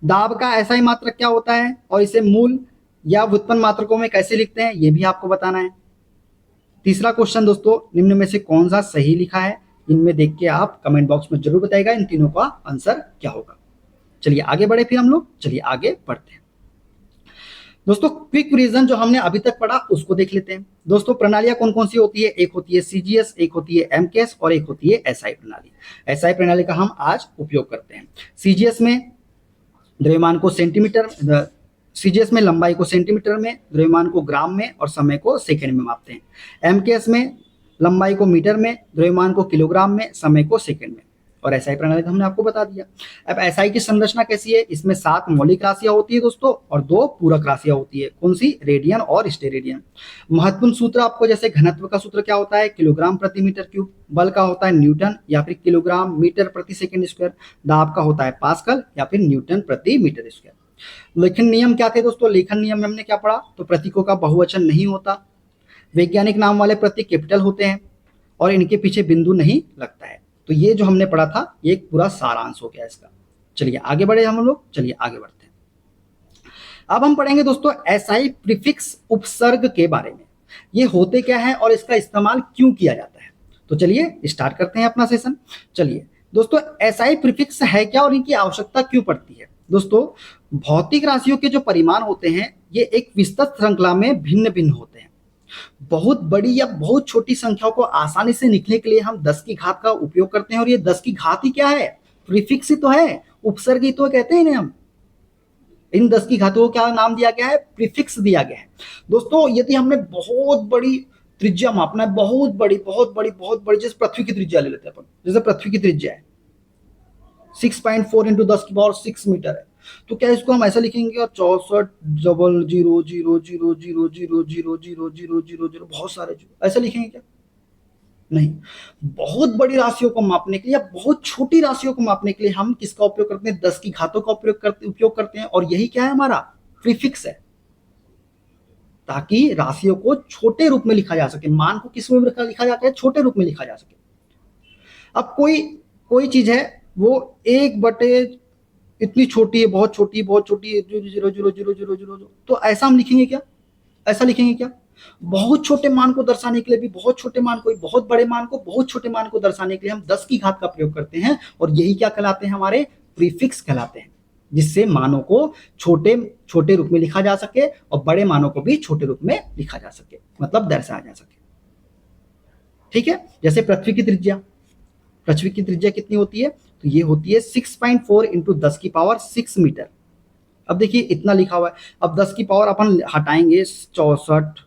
दाब का एसआई मात्रक क्या होता है, और इसे मूल या व्युत्पन्न मात्रकों में कैसे लिखते हैं, ये भी आपको बताना है। तीसरा क्वेश्चन दोस्तों, निम्न में से कौन सा सही लिखा है, इनमें देख के आप कमेंट बॉक्स में जरूर बताइएगा इन तीनों का आंसर क्या होगा। चलिए आगे बढ़े फिर हम लोग, चलिए आगे बढ़ते हैं दोस्तों। क्विक रिवीजन जो हमने अभी तक पढ़ा उसको देख लेते हैं दोस्तों। प्रणालियां कौन कौन सी होती है, एक होती है सीजीएस, एक होती है एमकेएस, और एक होती है एसआई प्रणाली। एसआई प्रणाली का हम आज उपयोग करते हैं। सीजीएस में द्रव्यमान को सेंटीमीटर, सीजीएस में लंबाई को सेंटीमीटर में, द्रव्यमान को ग्राम में, और समय को सेकंड में मापते हैं। एमकेएस में लंबाई को मीटर में, द्रव्यमान को किलोग्राम में, समय को सेकंड में। और एसआई प्रणाली तो हमने आपको बता दिया। अब एसआई की संरचना कैसी है, इसमें 7 मौलिक राशियां होती है दोस्तों, और 2 पूरक राशियां होती है। कौन सी, रेडियन और स्टेरेडियन। महत्वपूर्ण सूत्र आपको, जैसे घनत्व का सूत्र क्या होता है, किलोग्राम प्रति मीटर क्यूब। बल का होता है न्यूटन या फिर किलोग्राम मीटर प्रति सेकंड स्क्वायर। दाब का होता है पास्कल या फिर न्यूटन प्रति मीटर स्क्वायर। लेखन नियम क्या थे दोस्तों, लेखन नियम में हमने क्या पढ़ा, तो प्रतीकों का बहुवचन नहीं होता, वैज्ञानिक नाम वाले प्रतीक कैपिटल होते हैं, और इनके पीछे बिंदु नहीं लगता है। तो ये जो हमने पढ़ा था ये एक पूरा सारांश हो गया इसका। चलिए आगे बढ़े हम लोग, चलिए आगे बढ़ते हैं। अब हम पढ़ेंगे दोस्तों एसआई प्रीफिक्स उपसर्ग के बारे में। ये होते क्या है और इसका इस्तेमाल क्यों किया जाता है। तो चलिए स्टार्ट करते हैं अपना सेशन। चलिए दोस्तों, एसआई प्रीफिक्स है क्या और इनकी आवश्यकता क्यों पड़ती है। दोस्तों, भौतिक राशियों के जो परिमाण होते हैं ये एक विस्तृत श्रृंखला में भिन्न भिन्न होते हैं। बहुत बड़ी या बहुत छोटी संख्याओं को आसानी से लिखने के लिए हम 10 की घात का उपयोग करते हैं, और ये 10 की घात ही क्या है, प्रीफिक्स ही तो है, उपसर्ग ही तो कहते हैं इन्हें हम। इन 10 की घातों को क्या नाम दिया गया है, प्रीफिक्स दिया गया है। दोस्तों, यदि हमने बहुत बड़ी त्रिज्या मापना है, बहुत बड़ी बहुत बड़ी बहुत बड़ी, जैसे पृथ्वी की त्रिज्या ले लेते हैं अपन, जैसे पृथ्वी की त्रिज्या है 6.4 इंटू 10 की पावर 6 मीटर है, तो क्या इसको हम ऐसा लिखेंगे, और 64,00,00,00,00,00,00,00,00 बहुत सारे जीरो ऐसा लिखेंगे क्या, नहीं। बहुत बड़ी राशियों को मापने के लिए या बहुत छोटी राशियों को मापने के लिए हम किसका उपयोग करते हैं, 10 की घातों का उपयोग करते हैं, और यही क्या है, हमारा प्रीफिक्स है, ताकि राशियों को छोटे रूप में लिखा जा सके। मान को किस में लिखा जाता है, छोटे रूप में लिखा जा सके। अब कोई चीज है वो 1/, इतनी छोटी है, बहुत छोटी बहुत छोटी है, 0.0000000, तो ऐसा हम लिखेंगे क्या, ऐसा लिखेंगे क्या। बहुत छोटे मान को दर्शाने के लिए भी, बहुत छोटे मान को, बहुत बड़े मान को बहुत छोटे मान को दर्शाने के लिए हम 10 की घात का प्रयोग करते हैं, और यही क्या कहलाते हैं, हमारे प्रीफिक्स कहलाते हैं, जिससे मानों को छोटे छोटे रूप में लिखा जा सके और बड़े मानों को भी छोटे रूप में लिखा जा सके, मतलब दर्शाया जा सके। ठीक है, जैसे पृथ्वी की त्रिज्या कितनी होती है, तो ये होती है 6.4 इंटू 10 की पावर 6 मीटर। अब देखिए इतना लिखा हुआ है, अब 10 की पावर अपन हटाएंगे 64,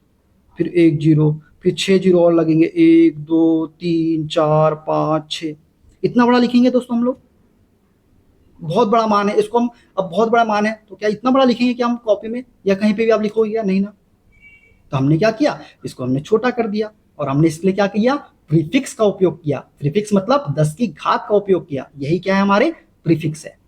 फिर 1 जीरो, फिर 6 जीरो और लगेंगे, 1 2 3 4 5 6, इतना बड़ा लिखेंगे दोस्तों हम लोग। बहुत बड़ा मान है, इसको हम, अब बहुत बड़ा मान है तो क्या इतना बड़ा लिखेंगे क्या हम कॉपी में या कहीं पे भी आप लिखोगे या नहीं ना। तो हमने क्या किया, इसको हमने छोटा कर दिया, और हमने इसलिए क्या किया, प्रीफिक्स का उपयोग किया। प्रीफिक्स मतलब 10 की घात का उपयोग किया, यही क्या है, हमारे प्रीफिक्स है।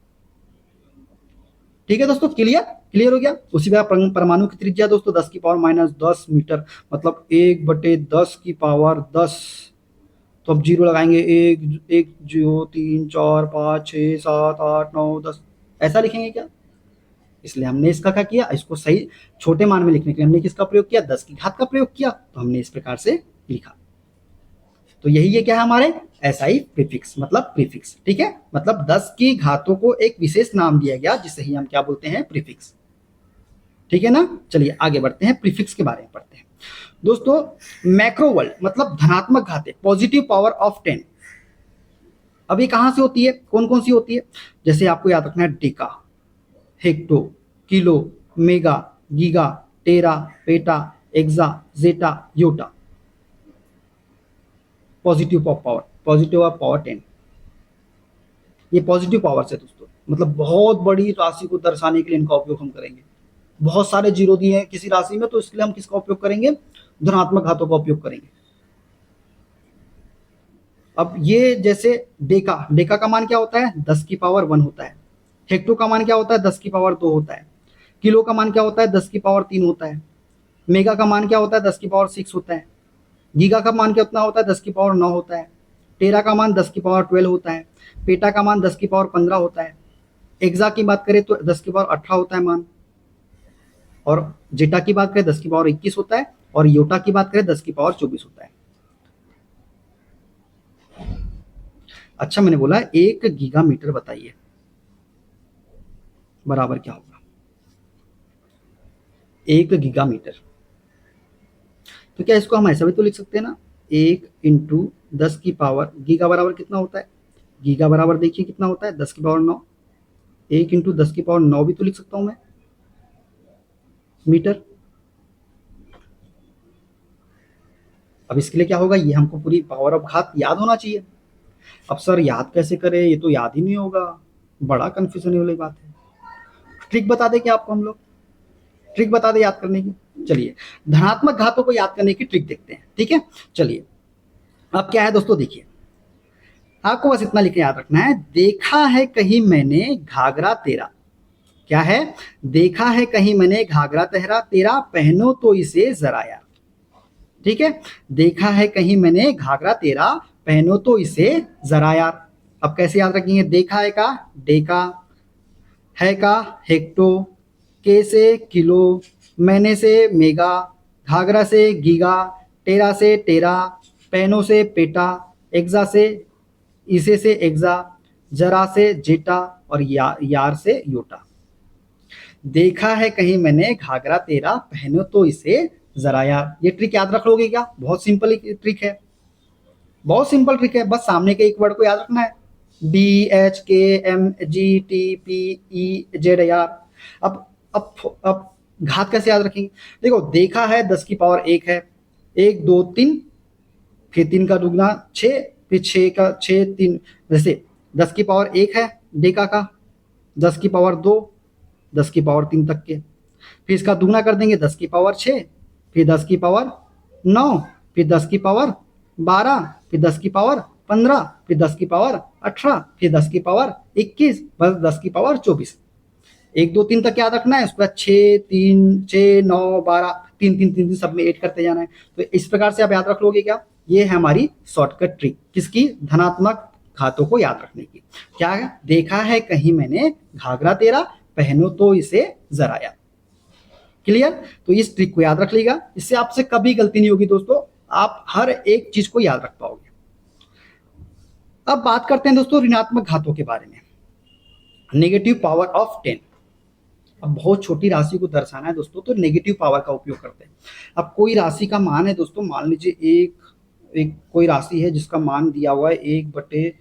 ठीक है दोस्तों, क्लियर हो गया। उसी तरह परमाणु की त्रिज्या दोस्तों 10 की पावर -10 मीटर, मतलब 1/10 की पावर 10। तो अब जीरो लगाएंगे, 1 0 3 4 5 6 7 8 9 10, ऐसा लिखेंगे क्या। इसलिए हमने इसका क्या किया, इसको सही छोटे मान में लिखने के लिए हमने किसका प्रयोग किया, 10 की घात का प्रयोग किया, तो हमने इस प्रकार से लिखा। तो यही ये क्या है, हमारे एसआई प्रीफिक्स मतलब प्रीफिक्स। ठीक है, मतलब 10 की घातों को एक विशेष नाम दिया गया, जिसे ही हम क्या बोलते हैं, प्रीफिक्स। ठीक है ना, चलिए आगे बढ़ते हैं, प्रीफिक्स के बारे में पढ़ते हैं। दोस्तों, मैक्रो वर्ल्ड मतलब धनात्मक घातें, पॉजिटिव पावर ऑफ 10। अब ये कहां से होती है, कौन कौन सी होती है, जैसे आपको याद रखना है, deca, hecto, kilo, mega, giga, tera, peta, exa, zetta, yotta. Positive of power 10, ये पॉजिटिव पावर है दोस्तों, मतलब बहुत बड़ी राशि को दर्शाने के लिए इनका उपयोग हम करेंगे। बहुत सारे जीरो दिए हैं किसी राशि में, तो इसलिए हम किसका उपयोग करेंगे, धनात्मक घातों का उपयोग करेंगे। अब ये जैसे डेका का मान क्या होता है, 10 की पावर 1 होता है। हेक्टो का मान क्या होता है, 10 की पावर 2 होता है। किलो का मान क्या होता है, 10 की पावर 3 होता है। मेगा का मान क्या होता है, 10 की पावर 6 होता है। गीगा का मान कितना होता है, 10 की पावर 9 होता है। टेरा का मान 10 की पावर 12 होता है। पेटा का मान 10 की पावर 15 होता है। एक्सा की बात करें तो 10 की पावर 18 होता है मान, और जेटा की बात करें 10 की पावर 21 होता है, और योटा की बात करें 10 की पावर 24 होता है। अच्छा, मैंने बोला 1 गीगा मीटर बताइए बराबर क्या होगा, 1 गीगा मीटर। तो क्या इसको हम ऐसा भी तो लिख सकते हैं ना, 1 इंटू 10 की पावर, गीगा बराबर कितना होता है, गीगा बराबर देखिए कितना होता है, 10 की पावर 9। 1 इंटू 10 की पावर 9 भी तो लिख सकता हूं मैं, मीटर। अब इसके लिए क्या होगा, ये हमको पूरी पावर ऑफ घात याद होना चाहिए। अब सर याद कैसे करें, ये तो याद ही नहीं होगा, बड़ा कंफ्यूजन वाली बात है। ट्रिक बता दें क्या आपको हम लोग, ट्रिक बता दें याद करने की। चलिए धनात्मक घातों को याद करने की ट्रिक देखते हैं। ठीक है, चलिए अब क्या है दोस्तों, देखिए आपको बस इतना लिख के याद रखना है, देखा है कहीं मैंने घाघरा तेरा, क्या है, देखा है कहीं मैंने घाघरा तेरा, तेरा पहनो तो इसे जरा यार। ठीक है, देखा है कहीं मैंने घाघरा तेरा, पहनो तो इसे जरा यार। अब कैसे याद रखेंगे, देखा है का डेका, है का हेक्टो, के से किलो, मैंने से मेगा, घाघरा से गीगा, टेरा से टेरा, पैनो से पेटा, एग्जा से इसे से एग्जा, जरा से जेटा और यार से योटा। देखा है कहीं मैंने घाघरा तेरा, पहनो तो इसे जरा यार। ये ट्रिक याद रख लोगे क्या? बहुत सिंपल ट्रिक है, बहुत सिंपल ट्रिक है, बस सामने के एक वर्ड को याद रखना है। DHKMGTPE Z। अब घात कैसे याद रखेंगे? देखो, देखा है 10 की पावर 1 है, 1 2 3, फिर 3 का दुगना 6, फिर 6 का 6 3, जैसे 10 की पावर 1 है देखा का, 10 की पावर 2, 10 की पावर 3 तक के, फिर इसका दुगना कर देंगे 10 की पावर 6, फिर 10 की पावर 9, फिर 10 की पावर 12, फिर 10 की पावर 15, फिर 10 की पावर 18, फिर 10 की पावर 21, बस 10 की पावर 24। 1 2 3 तक याद रखना है, उसके बाद 6 3 6 9 12, 3 3 3 3 सब में ऐड करते जाना है। तो इस प्रकार से आप याद रख लोगे क्या? ये है हमारी शॉर्टकट ट्रिक, किसकी? धनात्मक घातों को याद रखने की। क्या है? देखा है कहीं मैंने घाघरा तेरा, पहनो तो इसे जरा यार। क्लियर? तो इस ट्रिक को याद रख लीजिएगा, इससे आपसे कभी गलती नहीं होगी दोस्तों, आप हर एक चीज को याद रख पाओगे। अब बात करते हैं दोस्तों ऋणात्मक घातों के बारे में। Negative power of 10। अब बहुत छोटी राशि को दर्शाना है दोस्तों, तो नेगेटिव पावर का उपयोग करते हैं। अब कोई राशि का मान है दोस्तों, मान लीजिए एक कोई राशि है जिसका मान दिया हुआ है 1/1,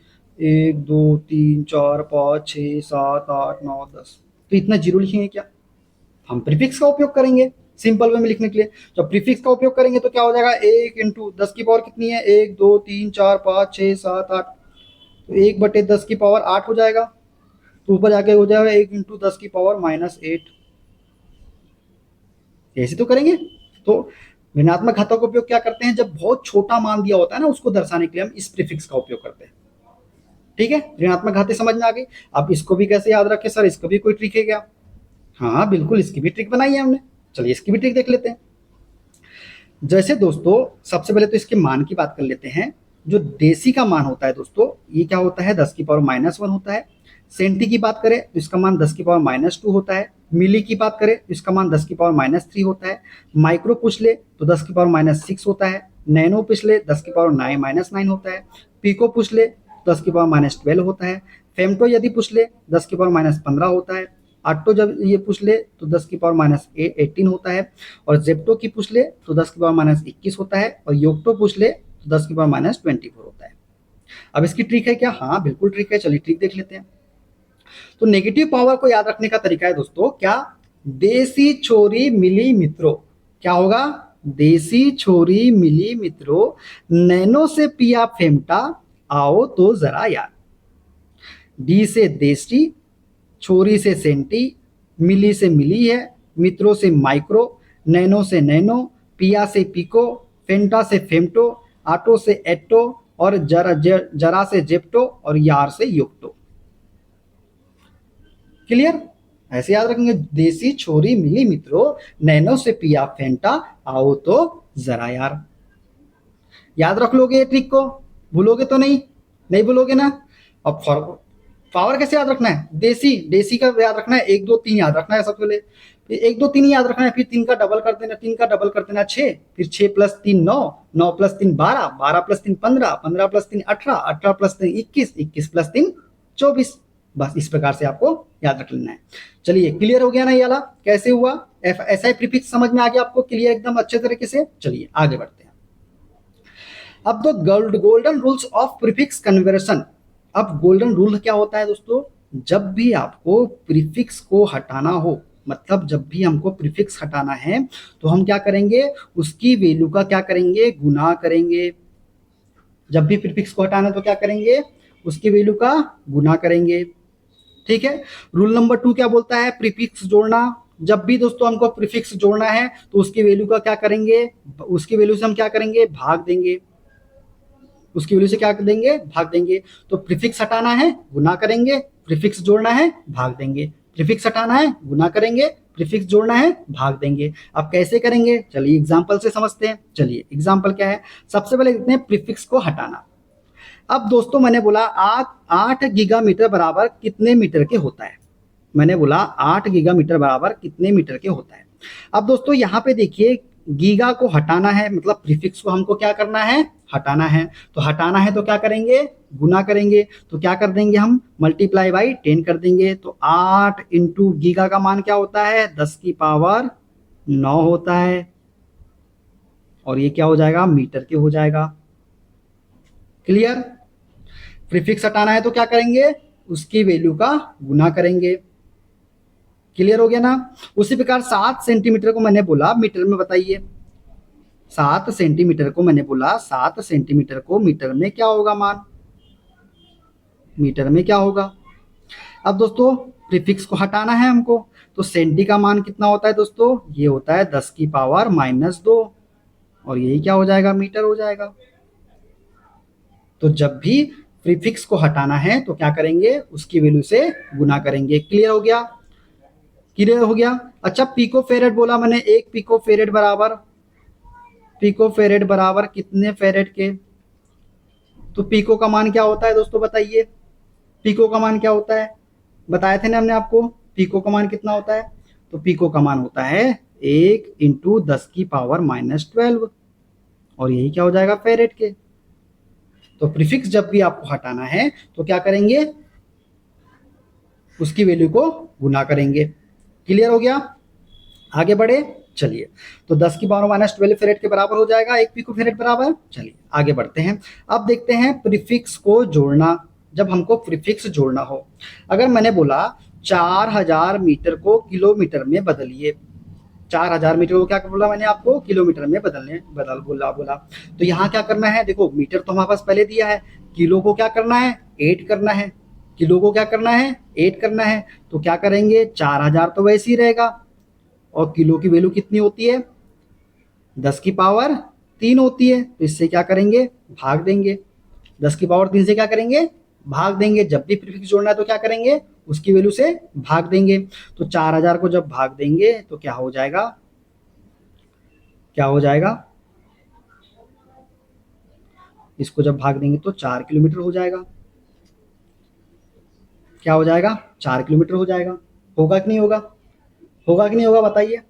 2, 3, 4, 5, 6, 7, 8, 9, 10। तो इतना जीरो लिखेंगे क्या? हम प्रीफिक्स का उपयोग करेंगे सिंपल वे में लिखने के लिए। जब प्रीफिक्स का उपयोग करेंगे तो क्या हो जाएगा? 1 इंटू 10 की पावर कितनी है? 1 2 3 4 5 6 7 8, तो 1/10 की पावर 8 हो जाएगा। तो ऊपर जाके हो जाएगा 1 इंटू 10 की पावर -8। ऐसे तो करेंगे। तो ऋणात्मक घातों का उपयोग क्या करते हैं? जब बहुत छोटा मान दिया होता है ना, उसको दर्शाने के लिए हम इस प्रीफिक्स का उपयोग करते हैं। ठीक है, ऋणात्मक घाते समझ में आ गई। अब इसको भी कैसे याद रखें सर? इसको भी कोई ट्रिक है क्या? हाँ बिल्कुल, इसकी भी ट्रिक बनाई है हमने। चलिए इसकी भी ट्रिक देख लेते हैं। जैसे दोस्तों सबसे पहले तो इसके मान की बात कर लेते हैं। जो देसी का मान होता है दोस्तों, ये क्या होता है? 10 की पावर -1 होता है। सेंटी की बात करें तो इसका मान 10 की पावर -2 होता है। मिली की बात करें तो इसका मान 10 की पावर -3 होता है। माइक्रो पूछ ले तो 10 की पावर -6 होता है। नैनो पूछ ले 10 की पावर -9 होता है। पिको पूछ ले 10 की पावर -12 होता है। फेमटो यदि पूछ ले 10 की पावर -15 होता है। ऑटो जब ये पूछ ले तो 10 की पावर -18 होता है। और जेप्टो की पूछ ले तो 10 की पावर -21 होता है। और योक्टो पूछ ले तो 10 की पावर -24 होता है। अब इसकी ट्रिक है क्या? हाँ बिल्कुल ट्रिक है, चलिए ट्रिक देख लेते हैं। तो नेगेटिव पावर को याद रखने का तरीका है दोस्तों क्या? देसी छोरी मिली मित्रों। क्या होगा? देसी छोरी मिली मित्रों, नैनो से पिया फेमटा, आओ तो जरा यार। डी से देसी, छोरी से सेंटी, मिली से मिली है, मित्रों से माइक्रो, नैनो से नैनो, पिया से पिको, फेंटा से फेमटो, आटो से एटो, और जरा से जेप्टो, और यार से योक्टो। क्लियर? ऐसे याद रखेंगे, देसी छोरी मिली मित्रों, नैनो से पिया फेंटा, आओ तो जरा यार। याद रख लोगे ये ट्रिक को? भूलोगे तो नहीं? नहीं भूलोगे ना? अब पावर कैसे याद रखना है? देसी का याद रखना है, 1 2 3 याद रखना है सबसे पहले। फिर 1 2 3 याद रखना है, फिर 3 का डबल कर देना, 3 का डबल कर देना 6, फिर 6 + 3 9, 9 + 3 12, 12 + 3 15, 15 + 3 18, 18 + 3 21, 21 + 3 24। बस इस प्रकार से आपको याद रख लेना है। चलिए क्लियर हो गया ना ये वाला कैसे हुआ? SI प्रीफिक्स समझ में आ गया आपको क्लियर एकदम अच्छे तरीके से? चलिए आगे बढ़ते हैं। अब तो golden rules of prefix conversion. अब गोल्डन रूल क्या होता है दोस्तों? जब भी आपको प्रीफिक्स को हटाना हो, मतलब जब भी हमको प्रीफिक्स हटाना है, तो हम क्या करेंगे? उसकी वैल्यू का क्या करेंगे? गुना करेंगे। जब भी प्रीफिक्स को हटाना तो क्या करेंगे? उसकी वैल्यू का गुना करेंगे। ठीक है। रूल नंबर 2 क्या बोलता है? प्रीफिक्स जोड़ना। जब भी दोस्तों हमको प्रीफिक्स जोड़ना है तो उसकी वैल्यू का क्या करेंगे? उसकी वैल्यू से हम क्या करेंगे? भाग देंगे। उसकी वैल्यू से क्या देंगे? भाग देंगे। तो प्रीफिक्स हटाना है, गुना करेंगे। प्रीफिक्स जोड़ना है, भाग देंगे। प्रीफिक्स हटाना है, गुना करेंगे। प्रीफिक्स जोड़ना है, भाग देंगे। अब कैसे करेंगे? चलिए एग्जांपल से समझते हैं। चलिए एग्जांपल क्या है? सबसे पहले देखते हैं प्रीफिक्स को हटाना। अब दोस्तों मैंने बोला 8 गीगामीटर बराबर कितने मीटर के होता है? मैंने बोला 8 गीगा मीटर बराबर कितने मीटर के होता है। अब दोस्तों यहाँ पे देखिए, गीगा को हटाना है, मतलब प्रीफिक्स को हमको क्या करना है, हटाना है। तो हटाना है तो क्या करेंगे, गुना करेंगे। तो क्या कर देंगे हम, मल्टीप्लाई बाई 10 कर देंगे। तो 8 इंटू गीगा का मान क्या होता है, 10 की पावर 9 होता है, और ये क्या हो जाएगा, मीटर के हो जाएगा। क्लियर। प्रीफिक्स हटाना है तो क्या करेंगे, उसकी वैल्यू का गुना करेंगे। क्लियर हो गया ना। उसी प्रकार 7 सेंटीमीटर को मैंने बोला मीटर में, बताइए 7 सेंटीमीटर को मैंने बोला, 7 सेंटीमीटर को मीटर में क्या होगा मान, मीटर में क्या होगा। अब दोस्तों प्रीफिक्स को हटाना है हमको, तो सेंटी का मान कितना होता है दोस्तों, ये होता है 10 की पावर -2, और यही क्या हो जाएगा, मीटर हो जाएगा। तो जब भी प्रीफिक्स को हटाना है तो क्या करेंगे, उसकी वैल्यू से गुना करेंगे। क्लियर हो गया, क्लियर हो गया। अच्छा, पिको फेरेड बोला मैंने, एक पिको फेरेड बराबर, पिको फेरेड बराबर कितने फेरेड के। तो पिको का मान क्या होता है दोस्तों, बताइए पिको का मान क्या होता है, बताए थे ना हमने आपको, पिको का मान कितना होता है। तो पिको का मान होता है 1 इंटू 10 की पावर -12, और यही क्या हो जाएगा, फेरेड के। तो प्रीफिक्स जब भी आपको हटाना है तो क्या करेंगे, उसकी वैल्यू को गुना करेंगे। क्लियर हो गया, आगे बढ़े चलिए। तो 10 की पावर -12 फेरेड के बराबर हो जाएगा 1 पिको फेरेड बराबर। चलिए आगे बढ़ते हैं। अब देखते हैं प्रीफिक्स को जोड़ना। जब हमको प्रीफिक्स जोड़ना हो, अगर मैंने बोला 4000 मीटर को किलोमीटर में बदलिए, 4000 मीटर को क्या बोला मैंने आपको, किलोमीटर में बदल बोला। तो यहाँ क्या करना है, देखो मीटर तो हमारे पास पहले दिया है, किलो को क्या करना है, 8 करना है, किलो को क्या करना है, 8 करना है। तो क्या करेंगे, 4000 तो वैसे ही रहेगा, और किलो की वैल्यू कितनी होती है, 10 की पावर 3 होती है। तो इससे क्या करेंगे, भाग देंगे, 10 की पावर 3 से क्या करेंगे, भाग देंगे। जब भी प्रीफिक्स जोड़ना है तो क्या करेंगे, उसकी वैल्यू से भाग देंगे। तो 4000 को जब भाग देंगे तो क्या हो जाएगा, क्या हो जाएगा, इसको जब भाग देंगे तो 4 किलोमीटर हो जाएगा। क्या हो जाएगा, 4 किलोमीटर हो जाएगा। होगा कि नहीं होगा, होगा कि नहीं होगा, बताइए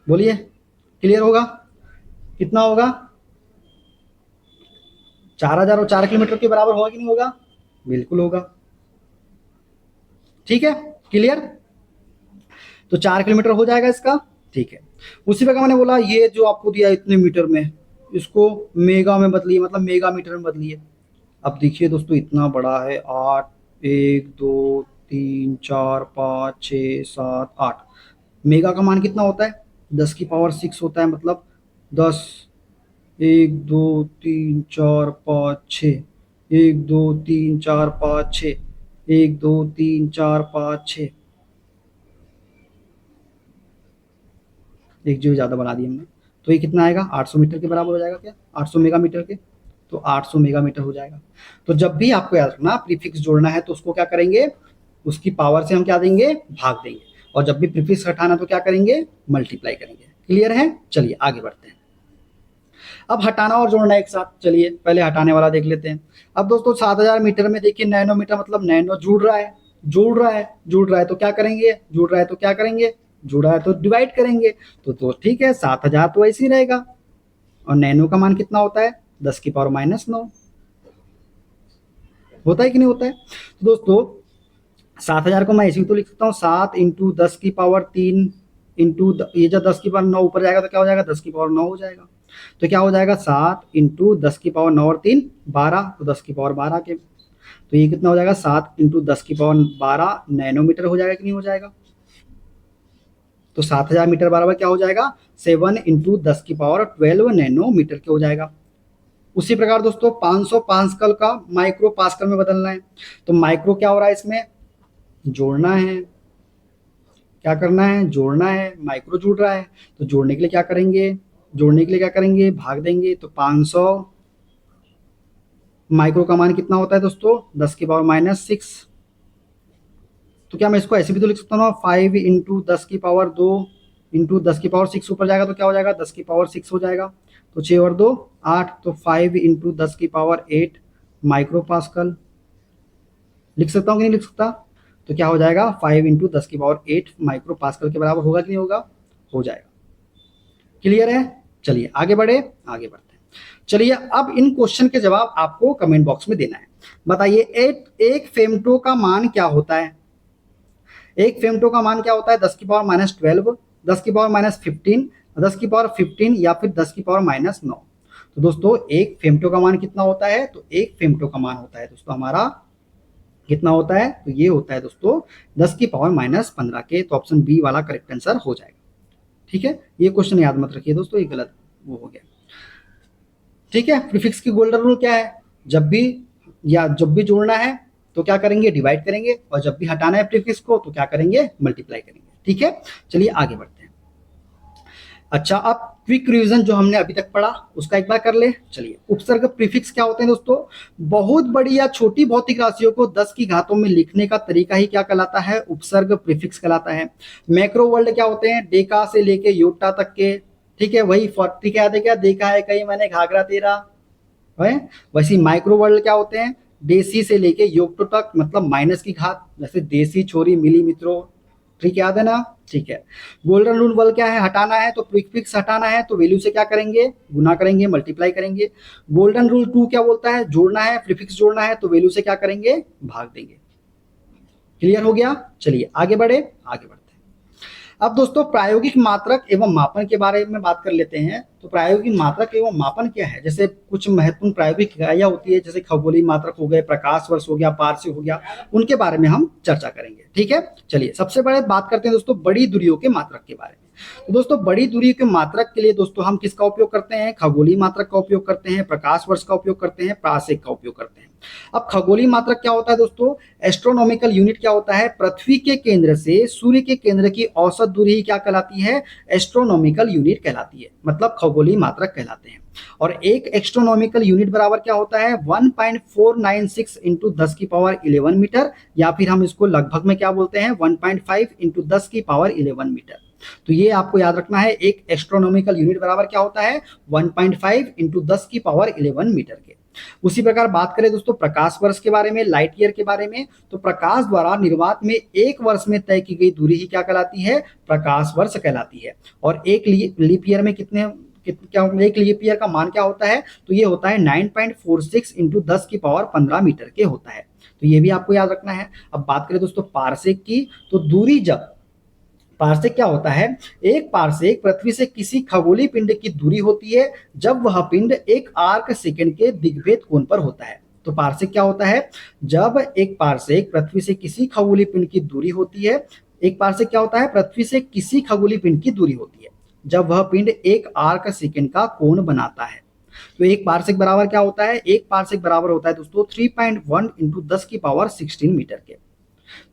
बोलिए। क्लियर होगा, कितना होगा, 4000 और 4 किलोमीटर के बराबर होगा कि नहीं होगा, बिल्कुल होगा। ठीक है, क्लियर। तो 4 किलोमीटर हो जाएगा इसका, ठीक है। उसी प्रकार मैंने बोला ये जो आपको दिया इतने मीटर में, इसको मेगा में बदलिए, मतलब मेगा मीटर में बदलिए। अब देखिए दोस्तों, इतना बड़ा है, 8, 1 2 3 4 5 6 7 8, मेगा का मान कितना होता है, 10 की पावर 6 होता है, मतलब 10, 1 2 3 4 5 6, 1 2 3 4 5 6, 1 2 3 4 5 6, एक जीरो ज़्यादा बढ़ा दिया हमने। तो ये कितना आएगा, 800 मीटर के बराबर हो जाएगा क्या, 800 मेगा मीटर के। तो 800 मेगा मीटर हो जाएगा। तो जब भी आपको याद रखना प्रीफिक्स जोड़ना है तो उसको क्या करेंगे, उसकी पावर से हम क्या देंगे, भाग देंगे, और जब भी प्रीफिक्स हटाना तो क्या करेंगे, मल्टीप्लाई करेंगे। क्लियर है, चलिए आगे बढ़ते हैं। अब हटाना और जोड़ना एक साथ, चलिए पहले हटाने वाला देख लेते हैं। अब दोस्तों 7000 मीटर में देखिए नैनोमीटर, मतलब नैनो जुड़ रहा है, जुड़ रहा है, जुड़ रहा है, तो क्या करेंगे, जुड़ रहा है तो क्या करेंगे, जुड़ा है तो डिवाइड करेंगे। तो ठीक है, 7000 तो ऐसे ही रहेगा, और नैनो का मान कितना होता है, 10 की पावर -9 होता है कि नहीं होता है। तो दोस्तों 7000 को मैं ऐसे ही तो लिख सकता हूँ, 7 इंटू 10 की पावर 3 इंटू ये जब 10 की पावर 9 ऊपर जाएगा तो क्या हो जाएगा, 10 की पावर 9 हो जाएगा। तो क्या हो जाएगा, 7 इंटू 10 की पावर 9 और 3 12, तो 10 की पावर 12 के, तो ये कितना हो जाएगा, 7 इंटू 10 की पावर 12 नैनोमीटर हो जाएगा कि नहीं हो जाएगा। तो 7000 मीटर बराबर क्या हो जाएगा, 7 इंटू 10 की पावर 12 नैनोमीटर के हो जाएगा। उसी प्रकार दोस्तों 500 पास्कल का माइक्रो पास्कल में बदलना है। तो माइक्रो क्या हो रहा है, इसमें जोड़ना है, क्या करना है, जोड़ना है, माइक्रो जुड़ रहा है। तो जोड़ने के लिए क्या करेंगे, जोड़ने के लिए क्या करेंगे, भाग देंगे। तो 500 माइक्रो का मान कितना होता है दोस्तों, 10 की पावर -6। तो क्या मैं इसको ऐसे भी तो लिख सकता हूँ ना, 5 इंटू 10 की पावर 2 इंटू 10 की पावर 6 ऊपर जाएगा तो क्या हो जाएगा, 10 की पावर 6 हो जाएगा। तो 6 और 2 8, तो 5 इंटू 10 की पावर 8 माइक्रो पास्कल लिख सकता हूँ कि नहीं लिख सकता। तो क्या हो जाएगा 5 इंटू 10⁸ माइक्रो पास्कल के बराबर होगा कि नहीं होगा, हो जाएगा। क्लियर है? चलिए आगे बढ़ते हैं। चलिए अब इन क्वेश्चन के जवाब आपको कमेंट बॉक्स में देना है। बताइए एक फेमटो का मान क्या होता है? एक फेमटो का मान क्या होता है? 10⁻12, 10⁻15, 10⁻15 या फिर 10⁻9। तो दोस्तों एक फेमटो का मान कितना होता है? तो एक फेमटो का मान होता है दोस्तों हमारा कितना होता है? तो ये होता है दोस्तों 10⁻15 के। तो ऑप्शन बी वाला करेक्ट आंसर हो जाएगा। ठीक है, ये क्वेश्चन याद मत रखिए दोस्तों, ये गलत वो हो गया। ठीक है, प्रीफिक्स की गोल्डन रूल क्या है? जब भी जोड़ना है तो क्या करेंगे? डिवाइड करेंगे, और जब भी हटाना है प्रीफिक्स को तो क्या करेंगे? मल्टीप्लाई करेंगे। ठीक है, चलिए आगे बढ़ते हैं। अच्छा, अब क्विक रिवीजन जो हमने अभी तक पढ़ा उसका एक बार कर ले। चलिए, उपसर्ग प्रीफिक्स क्या होते हैं दोस्तों? बहुत बड़ी या छोटी भौतिक राशियों को 10 की घातों में लिखने का तरीका ही क्या कहलाता है? उपसर्ग प्रीफिक्स कहलाता है। मैक्रो वर्ड क्या होते हैं? डेका से लेके योटा तक के। ठीक है, वही 40 याद है क्या? देखा है कहीं मैंने घाघरा तेरा है। वैसे माइक्रो वर्ड क्या होते हैं? देसी से लेके योक्टो तक, मतलब माइनस की घात, जैसे देसी छोरी मिली मित्रों। ठीक याद है ना? ठीक है। गोल्डन रूल वर्ड क्या है? हटाना है तो प्रीफिक्स हटाना है तो वैल्यू से क्या करेंगे? गुना करेंगे, मल्टीप्लाई करेंगे। गोल्डन रूल 2 क्या बोलता है? जोड़ना है, प्रीफिक्स जोड़ना है तो वैल्यू से क्या करेंगे? भाग देंगे। क्लियर हो गया? चलिए आगे बढ़ते हैं। अब दोस्तों प्रायोगिक मात्रक एवं मापन के बारे में बात कर लेते हैं। तो प्रायोगिक मात्रक एवं मापन क्या है? जैसे कुछ महत्वपूर्ण प्रायोगिक इकाइयां होती है, जैसे खगोलीय मात्रक हो गए, प्रकाश वर्ष हो गया, पारसी हो गया, उनके बारे में हम चर्चा करेंगे। ठीक है, चलिए सबसे पहले बात करते हैं दोस्तों बड़ी दूरियों के मात्रक के बारे में। तो दोस्तों बड़ी दूरी के मात्रक के लिए दोस्तों हम किसका उपयोग करते हैं? खगोलीय मात्रक का उपयोग करते हैं, प्रकाश वर्ष का उपयोग करते हैं, पारसिक का उपयोग करते हैं। अब खगोलीय मात्रक क्या होता है दोस्तों? एस्ट्रोनॉमिकल यूनिट क्या होता है? पृथ्वी के केंद्र से सूर्य के केंद्र की औसत दूरी क्या कहलाती है? एस्ट्रोनॉमिकल यूनिट कहलाती है, मतलब खगोलीय मात्रक कहलाते हैं। और एक एस्ट्रोनॉमिकल यूनिट बराबर क्या होता है? 1.496 इंटू 10⁻11 मीटर, या फिर हम इसको लगभग में क्या बोलते हैं? 1.5 इंटू 10⁻11 मीटर। तो ये आपको याद रखना है, एक एस्ट्रोनॉमिकल यूनिट बराबर क्या होता है? 1.5 इंटू 10⁻11 मीटर के। उसी प्रकार बात करें दोस्तों प्रकाश वर्ष के बारे में, लाइट ईयर के बारे में, तो प्रकाश द्वारा निर्वात में एक वर्ष में तय की गई दूरी ही क्या कहलाती है? प्रकाश वर्ष कहलाती है। और एक लीप ईयर में एक लीप ईयर का मान क्या होता है? तो ये होता है 9.46 इंटू 10⁻15 मीटर के होता है। तो ये भी आपको याद रखना है। अब बात करें दोस्तों पारसेक की, तो दूरी जब पारसेक क्या होता है? एक पारसेक पृथ्वी से किसी खगोलीय पिंड की दूरी होती है जब वह पिंड एक आर्क सेकंड के दिग्भेद कोण पर होता है। तो पारसेक क्या होता है? जब एक पारसेक पृथ्वी से किसी खगोलीय पिंड की दूरी होती है, एक पारसेक क्या होता है? पृथ्वी से किसी खगोलीय पिंड की दूरी होती है जब वह पिंड एक आर्क सेकंड का कोण बनाता है। तो एक पारसेक बराबर क्या होता है? एक पारसेक बराबर होता है दोस्तों 3.1 इंटू 10⁻16 मीटर के।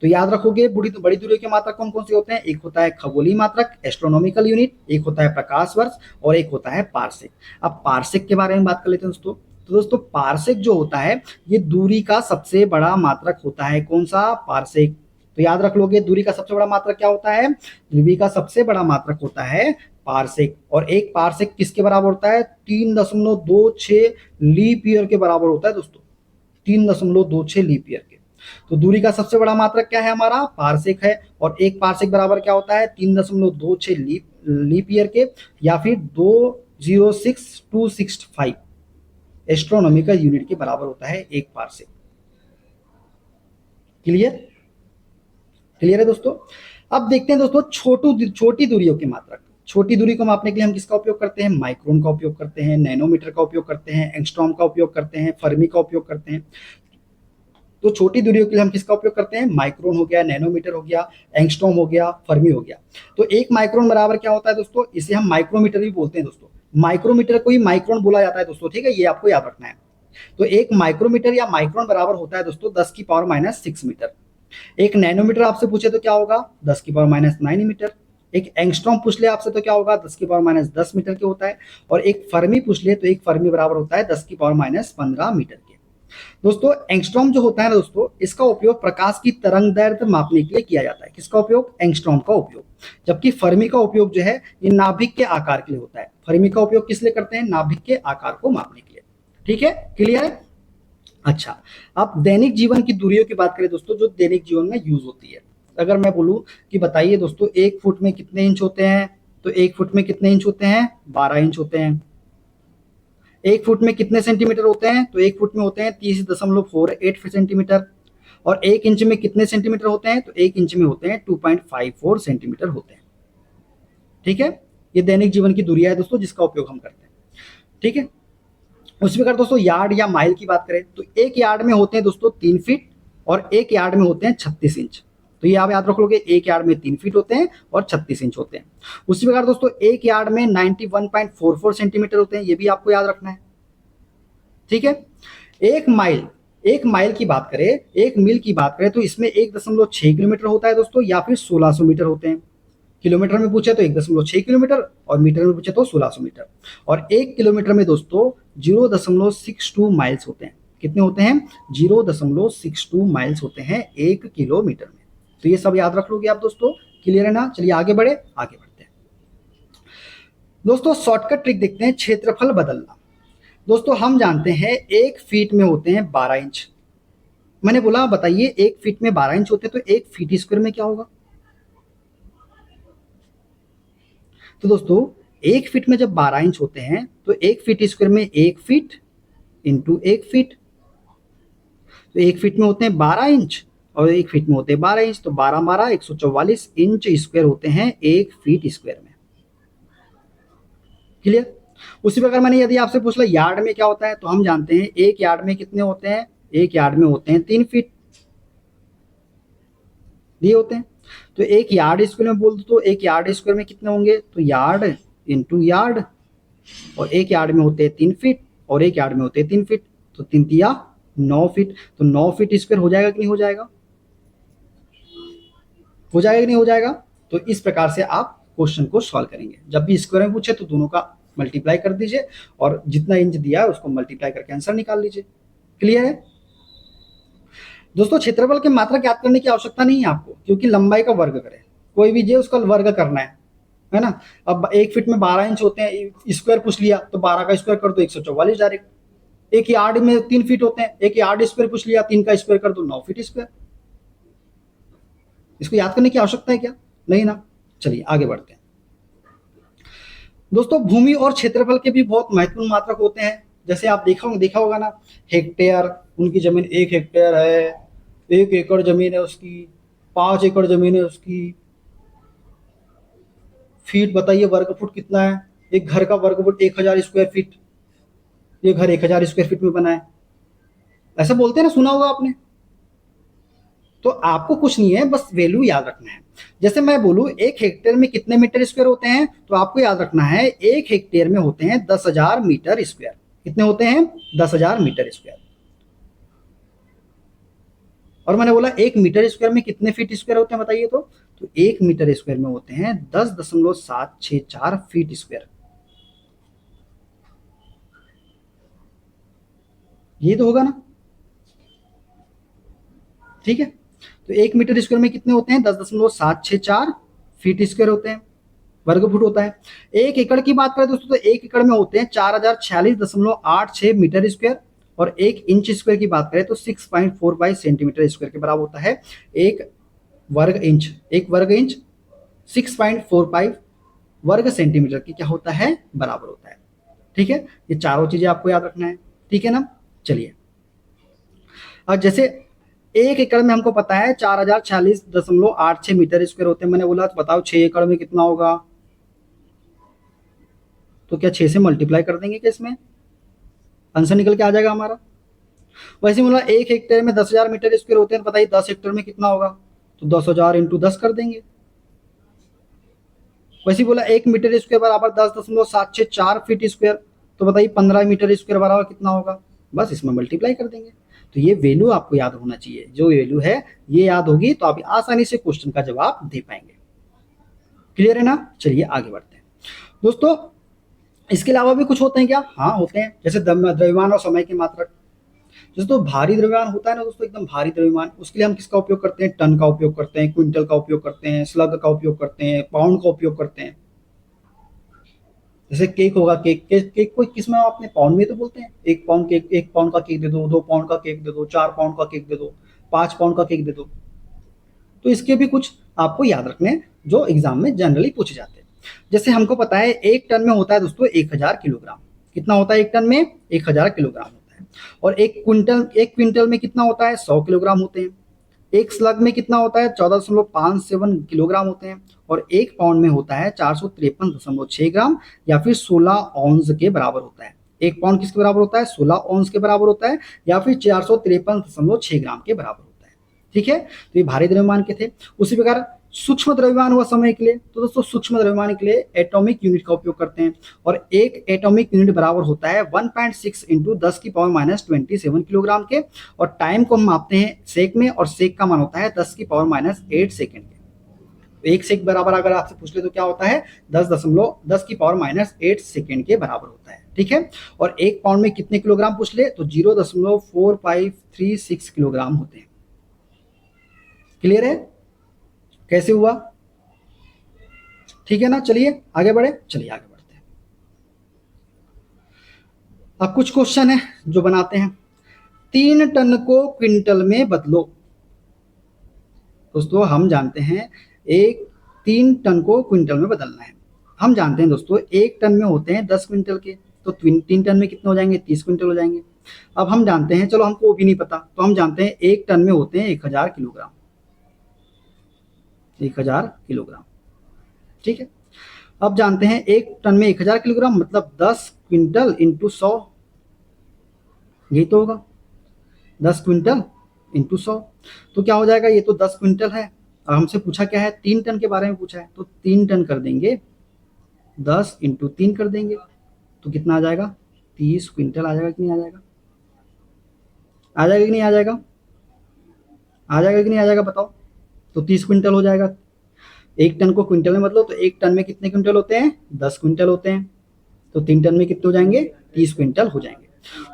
तो याद रखोगे बड़ी दूरी के मात्रक कौन कौन से होते हैं? एक होता है खगोलीय मात्रक एस्ट्रोनॉमिकल यूनिट, एक होता है प्रकाश वर्ष, और एक होता है पारसेक। अब पारसेक के बारे में बात कर लेते हैं दोस्तों। तो दोस्तों पारसेक जो होता है ये दूरी का सबसे बड़ा मात्रक होता है। कौन सा? पारसेक। तो याद रख लोगे दूरी का सबसे बड़ा मात्रक क्या होता है? दूरी का सबसे बड़ा मात्रक होता है पारसेक। और एक पारसेक किसके बराबर होता है? 3.26 लीप ईयर के बराबर होता है दोस्तों, 3.26 लीप ईयर के। तो दूरी का सबसे बड़ा मात्रक क्या है? हमारा पारसेक है। और एक पारसेक बराबर क्या होता है? 3.26 लीप ईयर के, या फिर 206265 एस्ट्रोनॉमिकल यूनिट के बराबर होता है एक पारसेक। क्लियर है दोस्तों? अब देखते हैं दोस्तों छोटी दूरियों के मात्रक। छोटी दूरी को मापने के लिए हम किसका उपयोग करते हैं? माइक्रोन का उपयोग करते हैं, नैनोमीटर का उपयोग करते हैं, एंगस्ट्रॉम का उपयोग करते हैं, फर्मी का उपयोग करते हैं। तो छोटी दूरियों के लिए हम किसका उपयोग करते हैं? माइक्रोन हो गया, नैनोमीटर हो गया, एंगस्ट्रॉम हो गया, फर्मी हो गया। तो एक माइक्रोन बराबर क्या होता है दोस्तों? इसे हम माइक्रोमीटर भी बोलते हैं दोस्तों। माइक्रोमीटर को ही माइक्रोन बोला जाता है दोस्तों, ठीक है, ये आपको याद रखना है। तो एक माइक्रोमीटर या माइक्रोन बराबर होता है दोस्तों 10⁻6 मीटर। एक नैनोमीटर आपसे पूछे तो क्या होगा? 10⁻9 मीटर। एक एंगस्ट्रॉम पूछ ले आपसे तो क्या होगा? 10⁻10 मीटर के होता है। और एक फर्मी पूछ ले तो एक फर्मी बराबर होता है 10⁻15 मीटर के। दोस्तों एंगस्ट्रॉम जो होता है ना दोस्तों, इसका उपयोग प्रकाश की तरंग दैर्ध्य मापने के लिए किया जाता है। किसका उपयोग? एंगस्ट्रॉम का उपयोग। जबकि फर्मी का उपयोग जो है ये नाभिक के आकार के लिए होता है। फर्मी का उपयोग किस लिए करते हैं? नाभिक के आकार को मापने के लिए। ठीक है, क्लियर है? अच्छा, अब दैनिक जीवन की दूरियों की बात करें दोस्तों, जो दैनिक जीवन में यूज होती है। अगर मैं बोलूं कि बताइए दोस्तों, 1 फुट में कितने इंच होते हैं, तो 1 फुट में कितने इंच होते हैं, 12 इंच होते हैं। 1 फुट में कितने सेंटीमीटर होते हैं, तो 1 फुट में होते हैं 30.48 सेंटीमीटर। और 1 इंच में कितने सेंटीमीटर होते हैं, तो 1 इंच में होते हैं 2.54 सेंटीमीटर होते हैं। ठीक है, ये दैनिक जीवन की दूरियां है दोस्तों, जिसका उपयोग हम करते हैं। ठीक है, उसी प्रकार दोस्तों यार्ड या माइल की बात करें, तो एक यार्ड में होते हैं दोस्तों 3 फीट, और एक यार्ड में होते हैं 36 इंच। तो ये आप याद रख लोगे, एक यार्ड में 3 फीट होते हैं और 36 इंच होते हैं। उसी प्रकार दोस्तों एक यार्ड में 91.44 सेंटीमीटर होते हैं, ये भी आपको याद रखना है। ठीक है, एक माइल की बात करें, एक मील की बात करें, तो इसमें 1.6 किलोमीटर होता है दोस्तों, या फिर 1600 मीटर होते हैं। किलोमीटर में पूछे तो 1.6 किलोमीटर, और मीटर में पूछे तो 1600 मीटर। और 1 किलोमीटर में दोस्तों 0.62 माइल्स होते हैं। कितने होते हैं, 0.62 माइल्स होते हैं 1 किलोमीटर में। तो ये सब याद रख लोगे आप दोस्तों। क्लियर है ना? चलिए आगे बढ़े, आगे बढ़ते हैं दोस्तों। शॉर्टकट ट्रिक देखते हैं, क्षेत्रफल बदलना। दोस्तों हम जानते हैं 1 फीट में होते हैं 12 इंच। मैंने बोला बताइए, 1 फीट में 12 इंच होते हैं, तो 1 फीट स्क्वायर में क्या होगा। तो दोस्तों 1 फीट में जब 12 इंच होते हैं, तो 1 फीट स्क्वायर में 1 फीट इंटू 1 फीट। तो 1 फीट में होते हैं 12 इंच, और 1 फीट में होते हैं 12 इंच, तो 12 12 144 इंच स्क्वायर होते हैं 1 फीट स्क्वायर में। क्लियर? उसी प्रकार मैंने यदि आपसे पूछ ला यार्ड में क्या होता है, तो हम जानते हैं एक यार्ड में कितने होते हैं, एक यार्ड में होते हैं 3 फीट, ये होते हैं। तो एक यार्ड स्क्वायर में बोल दो, तो एक यार्ड स्क्वायर में कितने होंगे, तो यार्ड इंटू यार्ड। और एक यार्ड में होते हैं 3 फीट, और एक यार्ड में होते हैं 3 फीट, तो 3 तिया 9 फीट। तो 9 फीट स्क्वायर हो जाएगा कि नहीं हो जाएगा, हो जाएगा कि नहीं हो जाएगा। तो इस प्रकार से आप क्वेश्चन को सॉल्व करेंगे। जब भी स्क्वायर में पूछे तो दोनों का मल्टीप्लाई कर दीजिए, और जितना इंच दिया है उसको मल्टीप्लाई करके आंसर निकाल लीजिए। क्लियर है दोस्तों? क्षेत्रफल की मात्रा याद करने की आवश्यकता नहीं है आपको, क्योंकि लंबाई का वर्ग करें, कोई भी जे उसका वर्ग करना है ना। अब 1 फीट में 12 इंच होते हैं, स्क्वायर पूछ लिया तो 12 का स्क्वायर कर दो 144 डायरेक्ट। एक यार्ड में 3 फीट होते हैं, एक यार्ड स्क्वायर पूछ लिया, 3 का स्क्वायर कर दो 9 फीट स्क्वायर। इसको याद करने की आवश्यकता है क्या? नहीं ना। चलिए आगे बढ़ते हैं दोस्तों। भूमि और क्षेत्रफल के भी बहुत महत्वपूर्ण मात्रक होते हैं। जैसे आप देखा होगा ना, हेक्टेयर, उनकी जमीन 1 हेक्टेयर है, 1 एकड़ जमीन है उसकी, 5 एकड़ जमीन है उसकी। फीट बताइए वर्ग फुट कितना है, एक घर का वर्ग फुट 1000 स्क्वायर फीट। ये घर 1000 स्क्वायर फीट में बना है, ऐसा बोलते हैं ना, सुना होगा आपने। तो आपको कुछ नहीं है, बस वैल्यू याद रखना है। जैसे मैं बोलूं 1 हेक्टेयर में कितने मीटर स्क्वायर होते हैं, तो आपको याद रखना है 1 हेक्टेयर में होते हैं 10,000 मीटर स्क्वायर। कितने होते हैं, 10,000 मीटर स्क्वायर। और मैंने बोला 1 मीटर स्क्वायर में कितने फीट स्क्वायर होते हैं बताइए तो 1 मीटर स्क्वायर में होते हैं 10.764 फीट स्क्वायर। ये तो होगा ना। ठीक है, तो 1 मीटर स्क्वायर में कितने होते हैं, 10.764 फीट स्क्वायर होते हैं, वर्ग फुट होता है। 1 एकड़ की बात करें दोस्तों, तो 1 एकड़ में होते हैं 4046.86 मीटर स्क्वायर। और 1 इंच स्क्वायर की बात करें तो 6.45 सेंटीमीटर स्क्वायर के बराबर होता है एक वर्ग इंच। एक वर्ग इंच 6.45 वर्ग सेंटीमीटर की क्या होता है, बराबर होता है। ठीक है, ये चारों चीजें आपको याद रखना है। ठीक है ना। चलिए, और जैसे 1 एकड़ में हमको पता है 4046.86 मीटर स्क्वायर होते हैं। मैंने बोला तो बताओ 6 एकड़ में कितना होगा, तो क्या 6 से मल्टीप्लाई कर देंगे क्या, इसमें आंसर निकल के आ जाएगा हमारा। वैसे बोला 1 हेक्टेयर में 10,000 मीटर स्क्वायर होते हैं, तो बताइए 10 हेक्टेयर में कितना होगा, तो 10,000 इंटू 10 कर देंगे। वैसे बोला 1 मीटर स्क्वायर बराबर 10.764 फीट स्क्वायर, तो बताइए 15 मीटर स्क्वायर बराबर कितना होगा, बस इसमें मल्टीप्लाई कर देंगे। तो ये वैल्यू आपको याद होना चाहिए, जो वैल्यू है ये याद होगी तो आप आसानी से क्वेश्चन का जवाब दे पाएंगे। क्लियर है ना। चलिए आगे बढ़ते हैं दोस्तों। इसके अलावा भी कुछ होते हैं क्या? हाँ होते हैं, जैसे द्रव्यमान और समय की मात्रक। जैसे तो भारी द्रव्यमान होता है ना दोस्तों, एकदम भारी द्रव्यमान, उसके लिए हम किसका उपयोग करते हैं, टन का उपयोग करते हैं, क्विंटल का उपयोग करते हैं, स्लग का उपयोग करते हैं, पाउंड का उपयोग करते हैं। जैसे केक होगा, केक को किस में आपने पाउंड में तो बोलते हैं, 1 पाउंड केक, 1 पाउंड का केक दे दो, 2 पाउंड का केक दे दो, 4 पाउंड का केक दे दो, 5 पाउंड का केक दे दो। तो इसके भी कुछ आपको याद रखने हैं जो एग्जाम में जनरली पूछे जाते हैं। जैसे हमको पता है 1 टन में होता है दोस्तों 1000 किलोग्राम। कितना होता है 1 टन में? 1000 किलोग्राम होता है। और 1 क्विंटल में कितना होता है? 100 किलोग्राम होते हैं। एक स्लग में कितना होता है? 14.57 किलोग्राम होते हैं। और 1 पाउंड में होता है 453.6 ग्राम, या फिर 16 औंस के बराबर होता है। 1 पाउंड किसके बराबर होता है? 16 औंस के बराबर होता है, या फिर 453.6 ग्राम के बराबर होता है। ठीक है, तो ये भारी द्रव्यमान के थे। उसी प्रकार सूक्ष्म द्रव्यमान हुआ समय के लिए, तो दोस्तों सूक्ष्म द्रव्यमान के लिए एटॉमिक यूनिट का उपयोग करते हैं। और एक एटॉमिक यूनिट बराबर होता है 1.6 इंटू 10⁻27 किलोग्राम के। और टाइम को हम मापते हैं सेक में, और सेक का मान होता है 10⁻8 सेकेंड के। एक सेक बराबर अगर आपसे पूछ ले तो क्या होता है? 10⁻8 सेकेंड के बराबर होता है। ठीक है, और 1 पाउंड में कितने किलोग्राम पूछ ले तो 0.4536 किलोग्राम होते हैं। क्लियर है कैसे हुआ? ठीक है ना, चलिए आगे बढ़े, चलिए आगे बढ़ते हैं। अब कुछ क्वेश्चन है जो बनाते हैं। 3 टन को क्विंटल में बदलो। दोस्तों हम जानते हैं 3 टन को क्विंटल में बदलना है। हम जानते हैं दोस्तों 1 टन में होते हैं 10 क्विंटल के, तो 3 टन में कितने हो जाएंगे? 30 क्विंटल हो जाएंगे। अब हम जानते हैं, चलो हमको वो भी नहीं पता, तो हम जानते हैं 1 टन में होते हैं 1000 किलोग्राम। 1000 किलोग्राम, ठीक है। अब जानते हैं 1 टन में 1000 किलोग्राम मतलब 10 क्विंटल इंटू 100, यही तो होगा 10 क्विंटल इंटू 100। तो क्या हो जाएगा? ये तो 10 क्विंटल है, और हमसे पूछा क्या है? 3 टन के बारे में पूछा है, तो 3 टन कर देंगे, 10 इंटू 3 कर देंगे, तो कितना आ जाएगा? 30 क्विंटल आ जाएगा कि नहीं आ जाएगा? आ जाएगा कि नहीं आ जाएगा? आ जाएगा कि नहीं आ जाएगा बताओ? तो 30 क्विंटल हो जाएगा। 1 टन को क्विंटल में बदलो, तो 1 टन में कितने क्विंटल होते हैं? 10 क्विंटल होते हैं। तो 3 टन में कितने हो जाएंगे? 30 क्विंटल हो जाएंगे।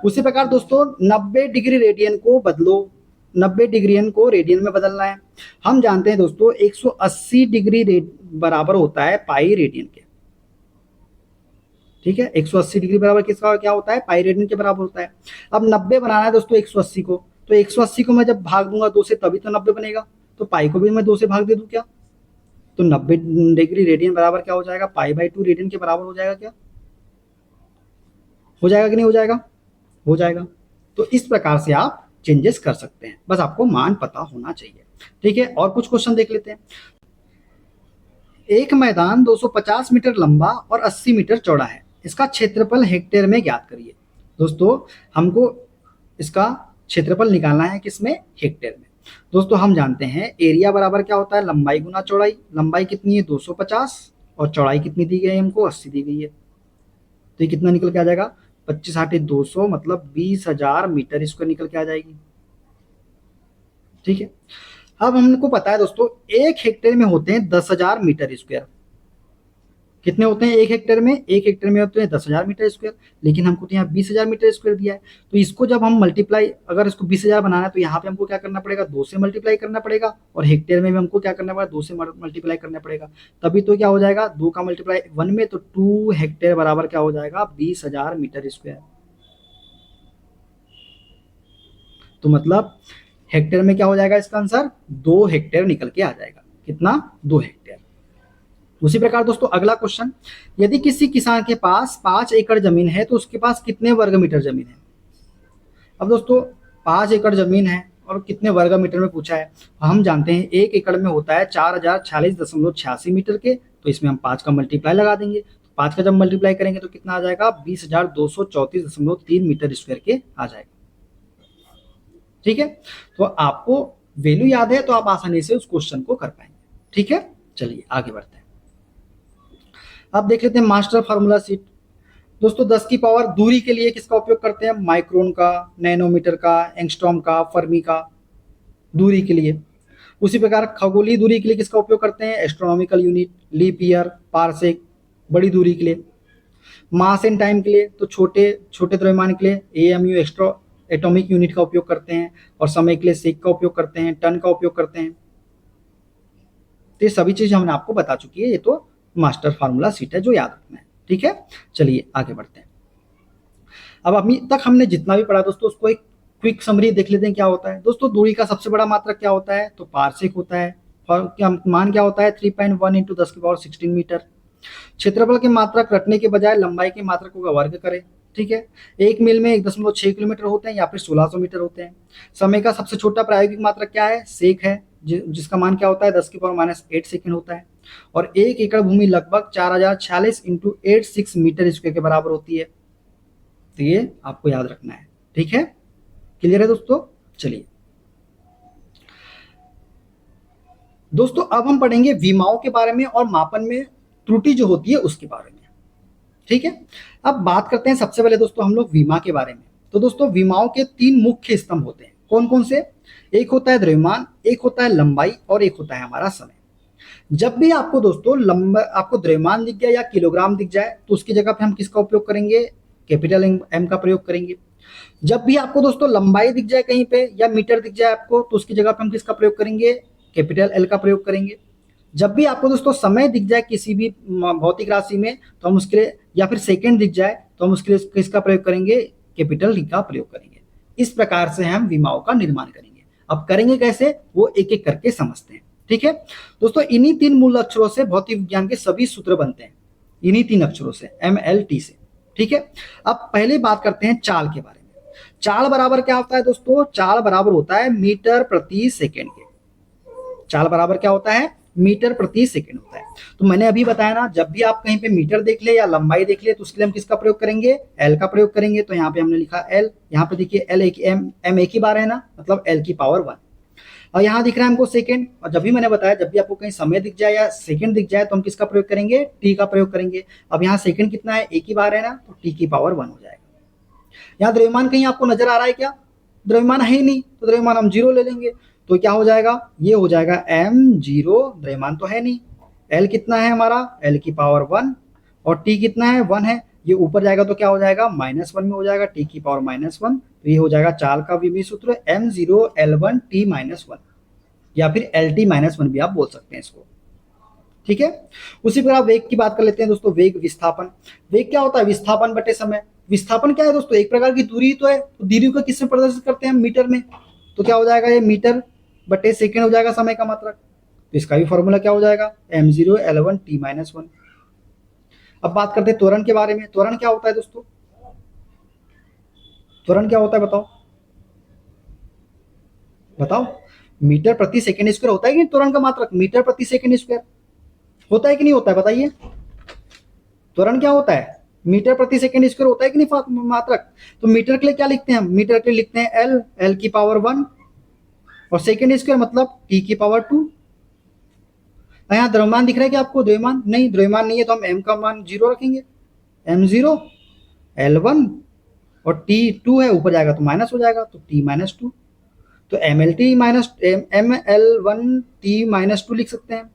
उसी प्रकार दोस्तों 90 डिग्री रेडियन को बदलो। 90 डिग्रियन को रेडियन में बदलना है। हम जानते हैं दोस्तों 180 डिग्री बराबर होता है पाई रेडियन के। ठीक है, 180 डिग्री बराबर किसका क्या होता है? पाई रेडियन के बराबर होता है। अब 90 बनाना है दोस्तों 180 को, तो 180 को मैं जब भाग दूंगा 2 से तभी तो 90 बनेगा। तो पाई को भी मैं 2 से भाग दे दूं क्या? तो 90 डिग्री रेडियन बराबर क्या हो जाएगा? पाई/2 रेडियन के बराबर हो जाएगा क्या? हो जाएगा कि नहीं हो जाएगा? हो जाएगा। तो इस प्रकार से आप चेंजेस कर सकते हैं, बस आपको मान पता होना चाहिए। ठीक है, और कुछ क्वेश्चन देख लेते हैं। एक मैदान 250 मीटर लंबा और 80 मीटर चौड़ा है, इसका क्षेत्रफल हेक्टेयर में ज्ञात करिए। दोस्तों हमको इसका क्षेत्रफल निकालना है किसमें? हेक्टेयर में। दोस्तों हम जानते हैं एरिया बराबर क्या होता है? लंबाई गुना चौड़ाई। लंबाई कितनी है? 250, और चौड़ाई कितनी दी गई है हमको? 80 दी गई है। तो ये कितना निकल के आ जाएगा? 25 × 200 मतलब 20,000 मीटर स्क्वायर निकल के आ जाएगी। ठीक है, अब हमको पता है दोस्तों 1 हेक्टेयर में होते हैं 10,000 मीटर स्क्वायर। कितने होते हैं 1 हेक्टेयर में? 1 हेक्टेयर में होते हैं 10,000 मीटर स्क्वायर, लेकिन हमको तो यहाँ 20,000 मीटर स्क्वायर दिया है। तो इसको जब हम मल्टीप्लाई, अगर इसको 20,000 बनाना है तो यहाँ पे हमको क्या करना पड़ेगा? 2 से मल्टीप्लाई करना पड़ेगा, और हेक्टेयर में भी हमको क्या करना पड़ेगा? 2 से मल्टीप्लाई करना पड़ेगा। तभी तो क्या हो जाएगा? 2 का मल्टीप्लाई 1 में, तो 2 हेक्टेयर बराबर क्या हो जाएगा? 20,000 मीटर स्क्वायर। तो मतलब हेक्टेयर में क्या हो जाएगा इसका आंसर? 2 हेक्टेयर निकल के आ जाएगा। कितना? 2 हेक्टेयर। उसी प्रकार दोस्तों अगला क्वेश्चन, यदि किसी किसान के पास 5 एकड़ जमीन है तो उसके पास कितने वर्ग मीटर जमीन है? अब दोस्तों 5 एकड़ जमीन है और कितने वर्ग मीटर में पूछा है। हम जानते हैं 1 एकड़ में होता है 4046.86 मीटर के, तो इसमें हम 5 का मल्टीप्लाई लगा देंगे। तो 5 का जब मल्टीप्लाई करेंगे तो कितना आ जाएगा? 20,234.3 मीटर स्क्वायर के आ जाएगा। ठीक है, तो आपको वैल्यू याद है तो आप आसानी से उस क्वेश्चन को कर पाएंगे। ठीक है, चलिए आगे बढ़ते हैं। अब देख लेते हैं मास्टर फार्मूला शीट। दोस्तों 10 की पावर दूरी के लिए किसका उपयोग करते हैं? माइक्रोन का, नैनोमीटर का, एंगस्ट्रॉम का, फर्मी का, दूरी के लिए। उसी प्रकार खगोलीय दूरी के लिए किसका उपयोग करते हैं? Astronomical unit, leap year, parsec, बड़ी दूरी के लिए। मास एंड टाइम के लिए तो छोटे छोटे द्रव्यमान के लिए एएमयू, एक्स्ट्रा एटॉमिक यूनिट का उपयोग करते हैं, और समय के लिए सेक का उपयोग करते हैं, टन का उपयोग करते हैं। तो ये सभी चीज हमने आपको बता चुकी है, ये तो मास्टर फार्मूला शीट है जो याद रखना है। ठीक है, चलिए आगे बढ़ते हैं। अब अभी तक हमने जितना भी पढ़ा दोस्तों उसको एक क्विक समरी देख लेते हैं क्या होता है। दोस्तों दूरी का सबसे बड़ा मात्रक क्या होता है, तो पारसेक होता है। और क्या मान क्या होता है, 3.1 इंटू 10 की पावर 16 मीटर। क्षेत्रफल के मात्रक रटने के बजाय लंबाई के मात्रकों का वर्ग करें, ठीक है। 1 मील में 1.6 किलोमीटर होते हैं या फिर 1600 मीटर होते हैं। समय का सबसे छोटा प्रायोगिक मात्रक क्या है, सेक है, जिसका मान क्या होता है, 10 की पावर -8 सेकंड होता है। और 1 एकड़ भूमि लगभग 4046 इंटू 86 मीटर स्क्वायर के बराबर होती है। तो ये आपको याद रखना है, ठीक है, क्लियर है दोस्तों। चलिए दोस्तों अब हम पढ़ेंगे विमाओं के बारे में और मापन में त्रुटि जो होती है उसके बारे में, ठीक है। अब बात करते हैं सबसे पहले दोस्तों हम लोग विमा के बारे में। तो दोस्तों विमाओं के 3 मुख्य स्तंभ होते हैं, कौन कौन से, एक होता है द्रव्यमान, एक होता है लंबाई और एक होता है हमारा समय। जब भी आपको दोस्तों आपको द्रव्यमान दिख जाए या किलोग्राम दिख जाए तो उसकी जगह पे हम किसका उपयोग करेंगे, कैपिटल एम का प्रयोग करेंगे। जब भी आपको दोस्तों लंबाई दिख जाए कहीं पे या मीटर दिख जाए आपको तो उसकी जगह पे हम किसका प्रयोग करेंगे, कैपिटल एल का प्रयोग करेंगे। जब भी आपको दोस्तों समय दिख जाए किसी भी भौतिक राशि में तो हम उसके लिए, या फिर सेकंड दिख जाए तो हम उसके लिए किसका प्रयोग करेंगे, कैपिटल डी का प्रयोग करेंगे। इस प्रकार से हम विमाओं का निर्माण करेंगे। अब करेंगे कैसे वो एक एक करके समझते हैं, ठीक है दोस्तों। इन्हीं 3 मूल अक्षरों से भौतिक विज्ञान के सभी सूत्र बनते हैं, इन्हीं 3 अक्षरों से, MLT से, ठीक है। अब पहले बात करते हैं चाल के बारे में। चाल बराबर क्या होता है दोस्तों, चाल बराबर होता है मीटर प्रति सेकंड के। चाल बराबर क्या होता है, मीटर प्रति सेकंड होता है। तो मैंने अभी बताया ना, जब भी आप कहीं पे मीटर देख ले या लंबाई देख ले तो उसके लिए हम किसका प्रयोग करेंगे, एल का प्रयोग करेंगे। तो यहाँ पे हमने लिखा एल, यहाँ पे देखिए एल एम एक ही बार है ना, मतलब एल की पावर 1। और यहाँ दिख रहा है हमको सेकंड, और जब भी मैंने बताया जब भी आपको कहीं समय दिख जाए या सेकंड दिख जाए तो हम किसका प्रयोग करेंगे, टी का प्रयोग करेंगे। अब यहाँ सेकंड कितना है, एक ही बार है ना, तो टी की पावर 1 हो जाएगा। यहाँ द्रव्यमान कहीं आपको नजर आ रहा है क्या, द्रव्यमान है ही नहीं, तो द्रव्यमान हम 0 ले लेंगे। तो क्या हो जाएगा, ये हो जाएगा m0, द्रव्यमान तो है नहीं। l कितना है हमारा, l की पावर 1, और t कितना है, 1 है। ये ऊपर जाएगा तो क्या हो जाएगा, -1 में हो जाएगा, t की पावर -1। तो ये हो जाएगा चाल का विमीय सूत्र m0l1t-1, या फिर lt-1 भी आप बोल सकते हैं इसको, ठीक है। उसी प्रकार वेग की बात कर लेते हैं दोस्तों। वेग विस्थापन, वेग क्या होता है, विस्थापन बटे समय। विस्थापन क्या है दोस्तों, एक प्रकार की दूरी तो है, तो दूरी को किससे प्रदर्शित करते हैं, मीटर में। तो क्या हो जाएगा, ये मीटर बटे सेकंड हो जाएगा समय का मात्रक। तो इसका भी फॉर्मूला क्या हो जाएगा, m0l1t-1। अब बात करते हैं त्वरण के बारे में। त्वरण क्या होता है दोस्तों, त्वरण क्या होता है बताओ, बताओ। मीटर प्रति सेकंड स्क्वायर होता है कि त्वरण का मात्रक, मीटर प्रति सेकंड स्क्वायर होता है कि नहीं होता है, बताइए। त्वरण क्या होता है, मीटर प्रति सेकंड स्क्वायर होता है कि नहीं मात्रक। तो मीटर के लिए क्या लिखते हैं हम, मीटर के लिए लिखते हैं एल, एल की पावर 1, और सेकंड स्क्वायर मतलब टी की पावर 2। यहाँ द्रव्यमान दिख रहा है कि आपको, द्रव्यमान नहीं, द्रव्यमान नहीं है तो हम एम का मान 0 रखेंगे, m0 l1, और t2 है, ऊपर जाएगा तो माइनस हो जाएगा, तो t-2। तो ml1t-2 लिख सकते हैं।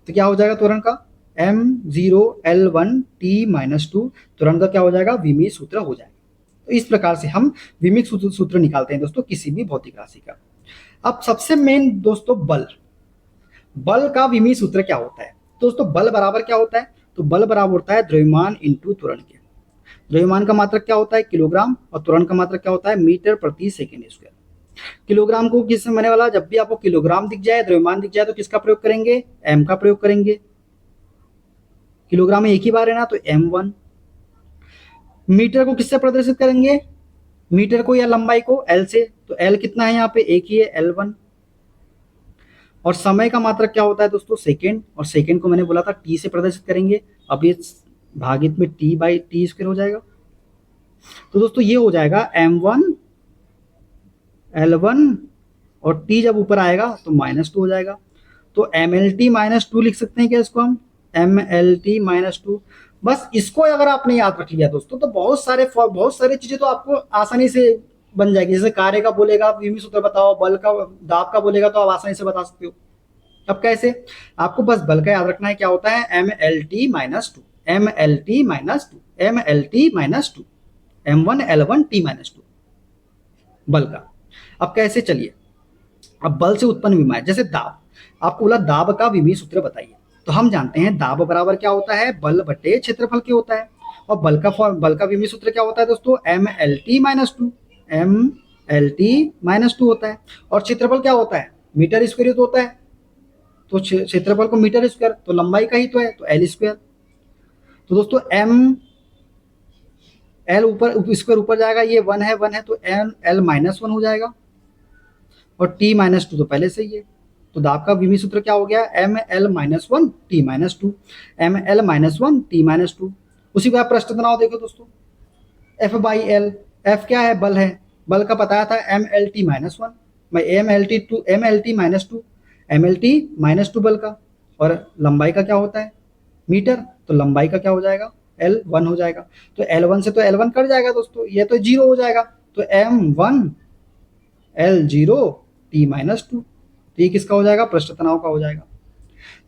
तो क्या हो जाएगा त्वरण का, m0l1t-2, त्वरण का क्या हो जाएगा, विमीय सूत्र हो जाएगा। तो इस प्रकार से हम विमीय सूत्र निकालते हैं दोस्तों किसी भी भौतिक राशि का। अब सबसे मेन दोस्तों बल, बल का विमीय सूत्र क्या होता है दोस्तों, बल बराबर क्या होता है, तो बल बराबर होता है द्रव्यमान इंटू त्वरण के। द्रव्यमान का मात्रक क्या होता है, किलोग्राम, और त्वरण का मात्रक क्या होता है, मीटर प्रति सेकंड स्क्वायर। किलोग्राम को किससे मैंने वाला, जब भी आपको किलोग्राम दिख जाए, द्रव्यमान दिख जाए तो किसका प्रयोग करेंगे, एम का प्रयोग करेंगे। किलोग्राम में एक ही बार है ना, तो m1। मीटर को किससे प्रदर्शित करेंगे, मीटर को या लंबाई को एल से, तो एल कितना है यहाँ पे, एक ही है, l1। और समय का मात्रक क्या होता है दोस्तों, सेकेंड, और सेकेंड को मैंने बोला था टी से प्रदर्शित करेंगे। अब ये भागित में t/t² हो जाएगा। तो दोस्तों ये हो जाएगा m1 l1, और t जब ऊपर आएगा तो -2 हो जाएगा। तो mlt-2 लिख सकते हैं क्या इसको हम, mlt-2। बस इसको अगर आपने याद रख लिया दोस्तों तो बहुत सारे चीजें तो आपको आसानी से बन जाएगी। जैसे कार्य का बोलेगा विमीय सूत्र बताओ, बल का दाब का बोलेगा तो आप आसानी से बता सकते हो। अब कैसे, आपको बस बल का याद रखना है, क्या होता है, mlt-2, mlt-2, mlt-2, m1 l1 t-2 बल का। अब कैसे, चलिए अब बल से उत्पन्न विमाएं, जैसे दाब, आपको बोला दाब का विमीय सूत्र बताइए, तो हम जानते हैं दाब बराबर क्या होता है, बल बटे क्षेत्रफल के होता है। और बल का विमीय सूत्र क्या होता है दोस्तों, MLT-2, MLT-2 होता है। और क्षेत्रफल क्या होता है, मीटर स्क्वायर तो होता है। तो क्षेत्रफल को मीटर स्क्वायर, तो लंबाई का ही तो है, तो एल स्क्वायर। तो दोस्तों एल ऊपर स्क्वायर ऊपर जाएगा, ये 1 है तो L-1 हो जाएगा। और T-2 तो पहले से ही है। तो दाब का विमीय सूत्र क्या हो गया, ML-1 T-2, ML-1 T-2। उसी को आप प्रश्न तनाव देखो दोस्तों, F/L, F क्या है, बल है, बल का बताया था MLT-1 मैं MLT-2 MLT-2 बल का। और लंबाई का क्या होता है, मीटर, तो लंबाई का क्या हो जाएगा, L1 हो जाएगा। तो L1 से तो L1 कट जाएगा दोस्तों, ये तो 0 हो जाएगा। तो M1 L0 T-2, तो ये किसका हो जाएगा, पृष्ठ तनाव का हो जाएगा।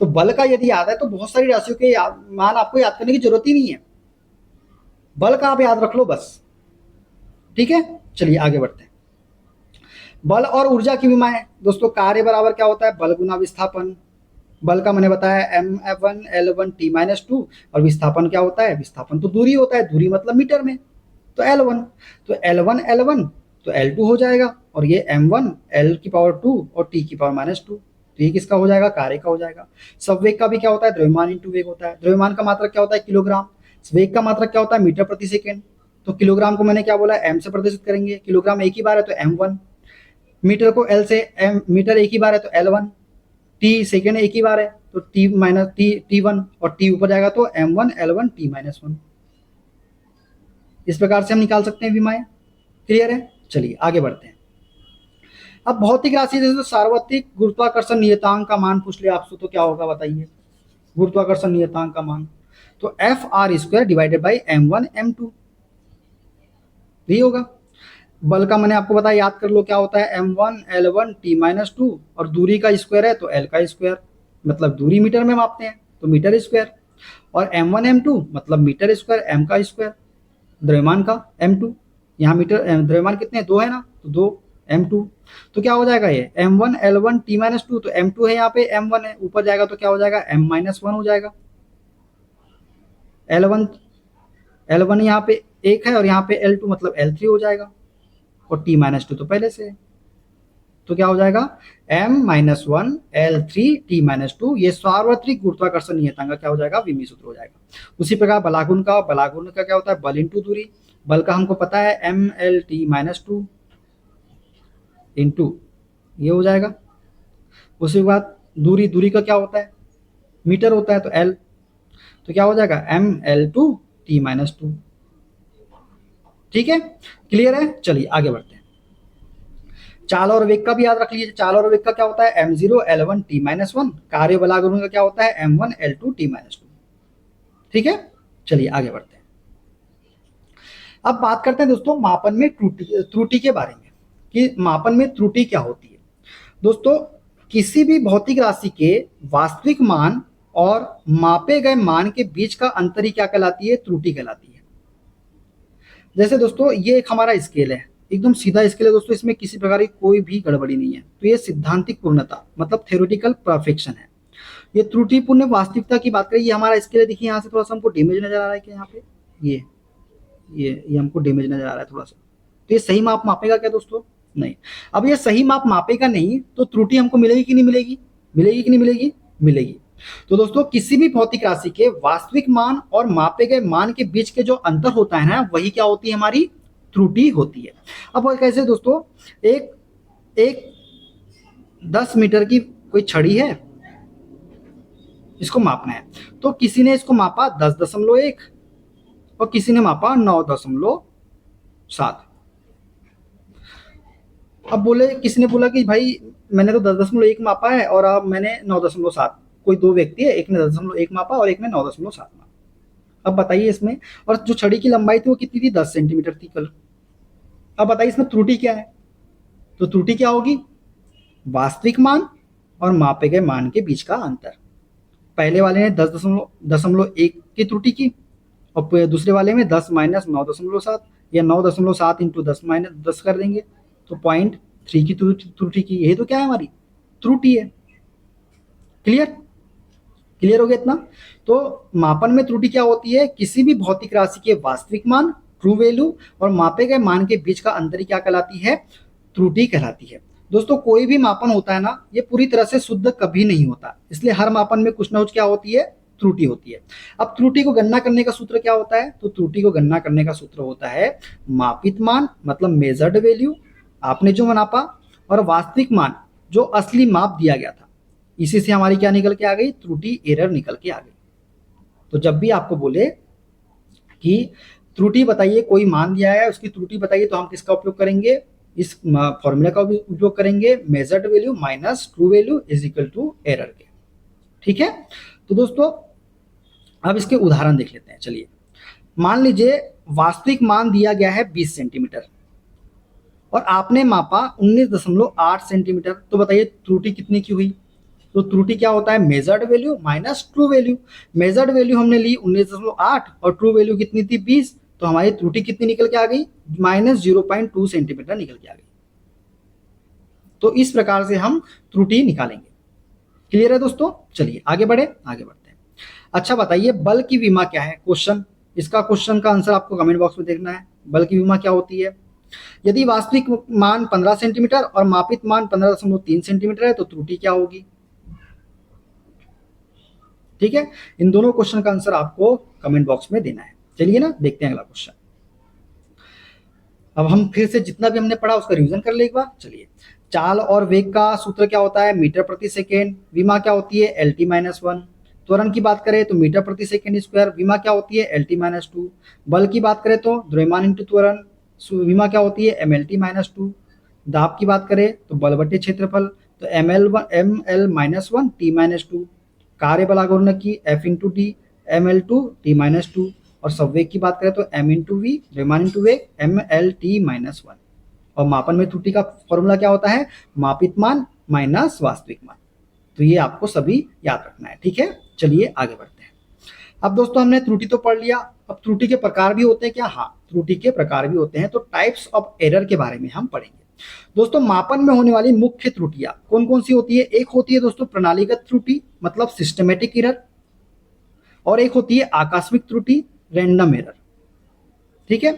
तो बल का यदि याद है तो बहुत सारी राशियों के मान आपको याद करने की जरूरत ही नहीं है, बल का आप याद रख लो बस, ठीक है। चलिए आगे बढ़ते हैं। बल और ऊर्जा की विमाएं दोस्तों, कार्य बराबर क्या होता है, बल गुना विस्थापन। बल का मैंने बताया MF1 L1 T-2, और विस्थापन क्या होता है, विस्थापन तो दूरी होता है, दूरी मतलब मीटर में, तो L1, तो L1 तो L2 हो जाएगा। और ये M1 L2 और T-2, तो ये किसका हो जाएगा, कार्य का हो जाएगा। संवेग का भी क्या होता है, द्रव्यमान इंटू वेग होता है। द्रव्यमान का मात्रक क्या होता है, किलोग्राम। वेग का मात्रक क्या होता है, मीटर प्रति सेकेंड। तो किलोग्राम को मैंने क्या बोला, M से प्रदर्शित करेंगे, किलोग्राम एक ही बार है तो M1, मीटर को L से मीटर एक ही बार है तो L1, T सेकेंड एक ही बार है तो T-1, और T ऊपर जाएगा तो M1 L1 T-1। इस प्रकार से हम निकाल सकते हैं विमाएं। क्लियर है, चलिए आगे बढ़ते हैं। अब भौतिक राशि जैसे तो सार्वत्रिक गुरुत्वाकर्षण नियतांक का मान पूछ लिया आपसे, तो क्या होगा बताइए, गुरुत्वाकर्षण नियतांक का मान, तो F(r²) divided by M1 M2, यही होगा। बल का मैंने आपको बताया, याद कर लो क्या होता है, M1 L1 T-2, और दूरी का स्क्वायर है तो L का स्क्वायर, मतलब दूरी मीटर में मापते हैं तो मीटर स्क्वायर। और M1 M2 मतलब मीटर स्क्वायर, M का स्क्वायर, द्रव्यमान का M2, यहाँ मीटर द्रव्यमान कितने, 2 है ना, तो 2 M2। तो क्या हो जाएगा, ये M1 L1 T-2, तो M2 है, यहाँ पे M1 है, ऊपर जाएगा तो क्या हो जाएगा, M-1 हो जाएगा। L1 यहाँ पे 1 है और यहाँ पे L2 मतलब L3 हो जाएगा, और T-2 तो पहले से है, तो क्या हो जाएगा, M-1 L3 T-2, ये सार्वत्रिक गुरुत्वाकर्षण नियतांक का क्या हो जाएगा, विमीय सूत्र हो जाएगा। उसी प्रकार बलागुण का क्या होता है, बल इंटू दूरी। बल का हमको पता है MLT-2 इंटू ये हो जाएगा। उसी बाद दूरी का क्या होता है, मीटर होता है तो L, तो क्या हो जाएगा ML2 T-2। ठीक है, क्लियर है, चलिए आगे बढ़ते हैं। चाल और वेग का भी याद रख लीजिए। चाल और वेग का क्या होता है, M0 L1 T-1, कार्य बलागुण का क्या होता है, M1 L2 T-2। ठीक है, चलिए आगे बढ़ते हैं। अब बात करते हैं दोस्तों मापन में त्रुटि के बारे में, कि मापन में त्रुटि क्या होती है। दोस्तों किसी भी भौतिक राशि के वास्तविक मान और मापे गए मान के बीच का अंतर ही क्या कहलाती है, त्रुटि कहलाती है। जैसे दोस्तों ये एक हमारा स्केल है, एकदम सीधा स्केल है दोस्तों, इसमें किसी प्रकार की कोई भी गड़बड़ी नहीं है, तो ये सिद्धांतिक पूर्णता मतलब थ्योरेटिकल परफेक्शन है। ये त्रुटिपूर्ण वास्तविकता की बात करें, ये हमारा स्केल है, देखिए यहाँ से थोड़ा सा हमको डैमेज नजर आ रहा है कि यहाँ पे ये हमको डैमेज नजर आ रहा है थोड़ा सा, तो ये सही माप मापेगा क्या दोस्तों, नहीं। अब ये सही माप मापेगा नहीं तो त्रुटि हमको मिलेगी कि नहीं मिलेगी, मिलेगी कि नहीं मिलेगी, मिलेगी। तो दोस्तों किसी भी भौतिक राशि के वास्तविक मान और मापे गए मान के बीच के जो अंतर होता है ना, वही क्या होती है, हमारी त्रुटि होती है। अब वो कैसे दोस्तों, एक 10 मीटर की कोई छड़ी है, इसको मापना है, तो किसी ने इसको मापा 10.1 और किसी ने मापा 9.7। अब बोले, किसी ने बोला कि भाई मैंने तो 10.1 मापा है और अब मैंने 9.7, कोई दो व्यक्ति है, एक ने 10.1 मापा और एक ने 9.7 मापा। अब बताइए इसमें, और जो छड़ी की लंबाई थी वो कितनी थी, 10 सेंटीमीटर थी कल। अब बताइए इसमें त्रुटि क्या है, तो त्रुटि क्या होगी, वास्तविक मान और मापे गए मान के बीच का अंतर। पहले वाले ने 10.1 की त्रुटि की और दूसरे वाले में 10 माइनस 9.7 या 9.7 इंटू 10 माइनस 10 कर देंगे तो 0.3 की त्रुटि की, यही तो क्या है, हमारी त्रुटि है। क्लियर, क्लियर हो गया इतना? तो मापन में त्रुटि क्या होती है? किसी भी भौतिक राशि के वास्तविक मान, ट्रू वैल्यू, और मापे गए मान के बीच का अंतर ही क्या कहलाती है? त्रुटि कहलाती है। दोस्तों कोई भी मापन होता है ना, ये पूरी तरह से शुद्ध कभी नहीं होता, इसलिए हर मापन में कुछ ना कुछ क्या होती है? त्रुटि होती है। अब त्रुटि को गणना करने का सूत्र क्या होता है? तो त्रुटि को गणना करने का सूत्र होता है मापित मान मतलब मेजर्ड वैल्यू, आपने जो नापा, और वास्तविक मान जो असली माप दिया गया था। इसी से हमारी क्या निकल के आ गई? त्रुटि, एरर निकल के आ गई। तो जब भी आपको बोले कि त्रुटि बताइए, कोई मान दिया है उसकी त्रुटि बताइए, तो हम किसका उपयोग करेंगे? इस फॉर्मूला का भी उपयोग करेंगे, measured value minus true value is equal to error के। ठीक है? तो दोस्तों अब इसके उदाहरण देख लेते हैं। चलिए, मान लीजिए वास्तविक मान दिया गया है 20 सेंटीमीटर और आपने मापा 19.8 सेंटीमीटर, तो बताइए त्रुटि कितनी की हुई? तो त्रुटि क्या होता है? Measured value minus true value. Measured value हमने ली 19.8 और ट्रू वैल्यू कितनी थी? 20। तो हमारी त्रुटि कितनी निकल के आ गई? -0.2 सेंटीमीटर निकल के आ गई। तो इस प्रकार से हम त्रुटि निकालेंगे। क्लियर है दोस्तों? चलिए आगे बढ़े, आगे बढ़ते हैं। अच्छा बताइए, बल की विमा क्या है? क्वेश्चन, इसका क्वेश्चन का आंसर आपको कमेंट बॉक्स में देखना है। बल की विमा क्या होती है? यदि वास्तविक मान 15 सेंटीमीटर और मापित मान 15.3 सेंटीमीटर है तो त्रुटि क्या होगी? ठीक है, इन दोनों क्वेश्चन का आंसर आपको कमेंट बॉक्स में देना है। चलिए ना, देखते हैं अगला क्वेश्चन। अब हम फिर से जितना भी हमने पढ़ा उसका रिवीजन कर ले एक बार। चलिए, चाल और वेग का सूत्र क्या होता है? मीटर प्रति सेकेंड। विमा क्या होती है? LT-1। त्वरण की बात करें तो मीटर प्रति सेकेंड स्क्वायर। विमा क्या होती है? LT-2। बल की बात करें तो द्रव्यमान इंटू त्वरण। विमा क्या होती है? MLT-2। दाब की बात करें तो बल बटे क्षेत्रफल, तो ML-1 T-2। कार्य बल आघूर्ण की F×D ML2T-2। और संवेग की बात करें तो M×V द्रव्यमान इंटू वेग MLT-1। और मापन में त्रुटि का फॉर्मूला क्या होता है? मापित मान माइनस वास्तविक मान। तो ये आपको सभी याद रखना है। ठीक है, चलिए आगे बढ़ते हैं। अब दोस्तों हमने त्रुटि तो पढ़ लिया, अब त्रुटि के प्रकार भी होते हैं क्या? हाँ, त्रुटि के प्रकार भी होते हैं। तो टाइप्स ऑफ एरर के बारे में हम पढ़ेंगे। दोस्तों मापन में होने वाली मुख्य त्रुटियां कौन कौन सी होती है? एक होती है दोस्तों प्रणालीगत त्रुटि मतलब सिस्टमेटिक एरर, और एक होती है आकस्मिक त्रुटि रैंडम एरर। ठीक है,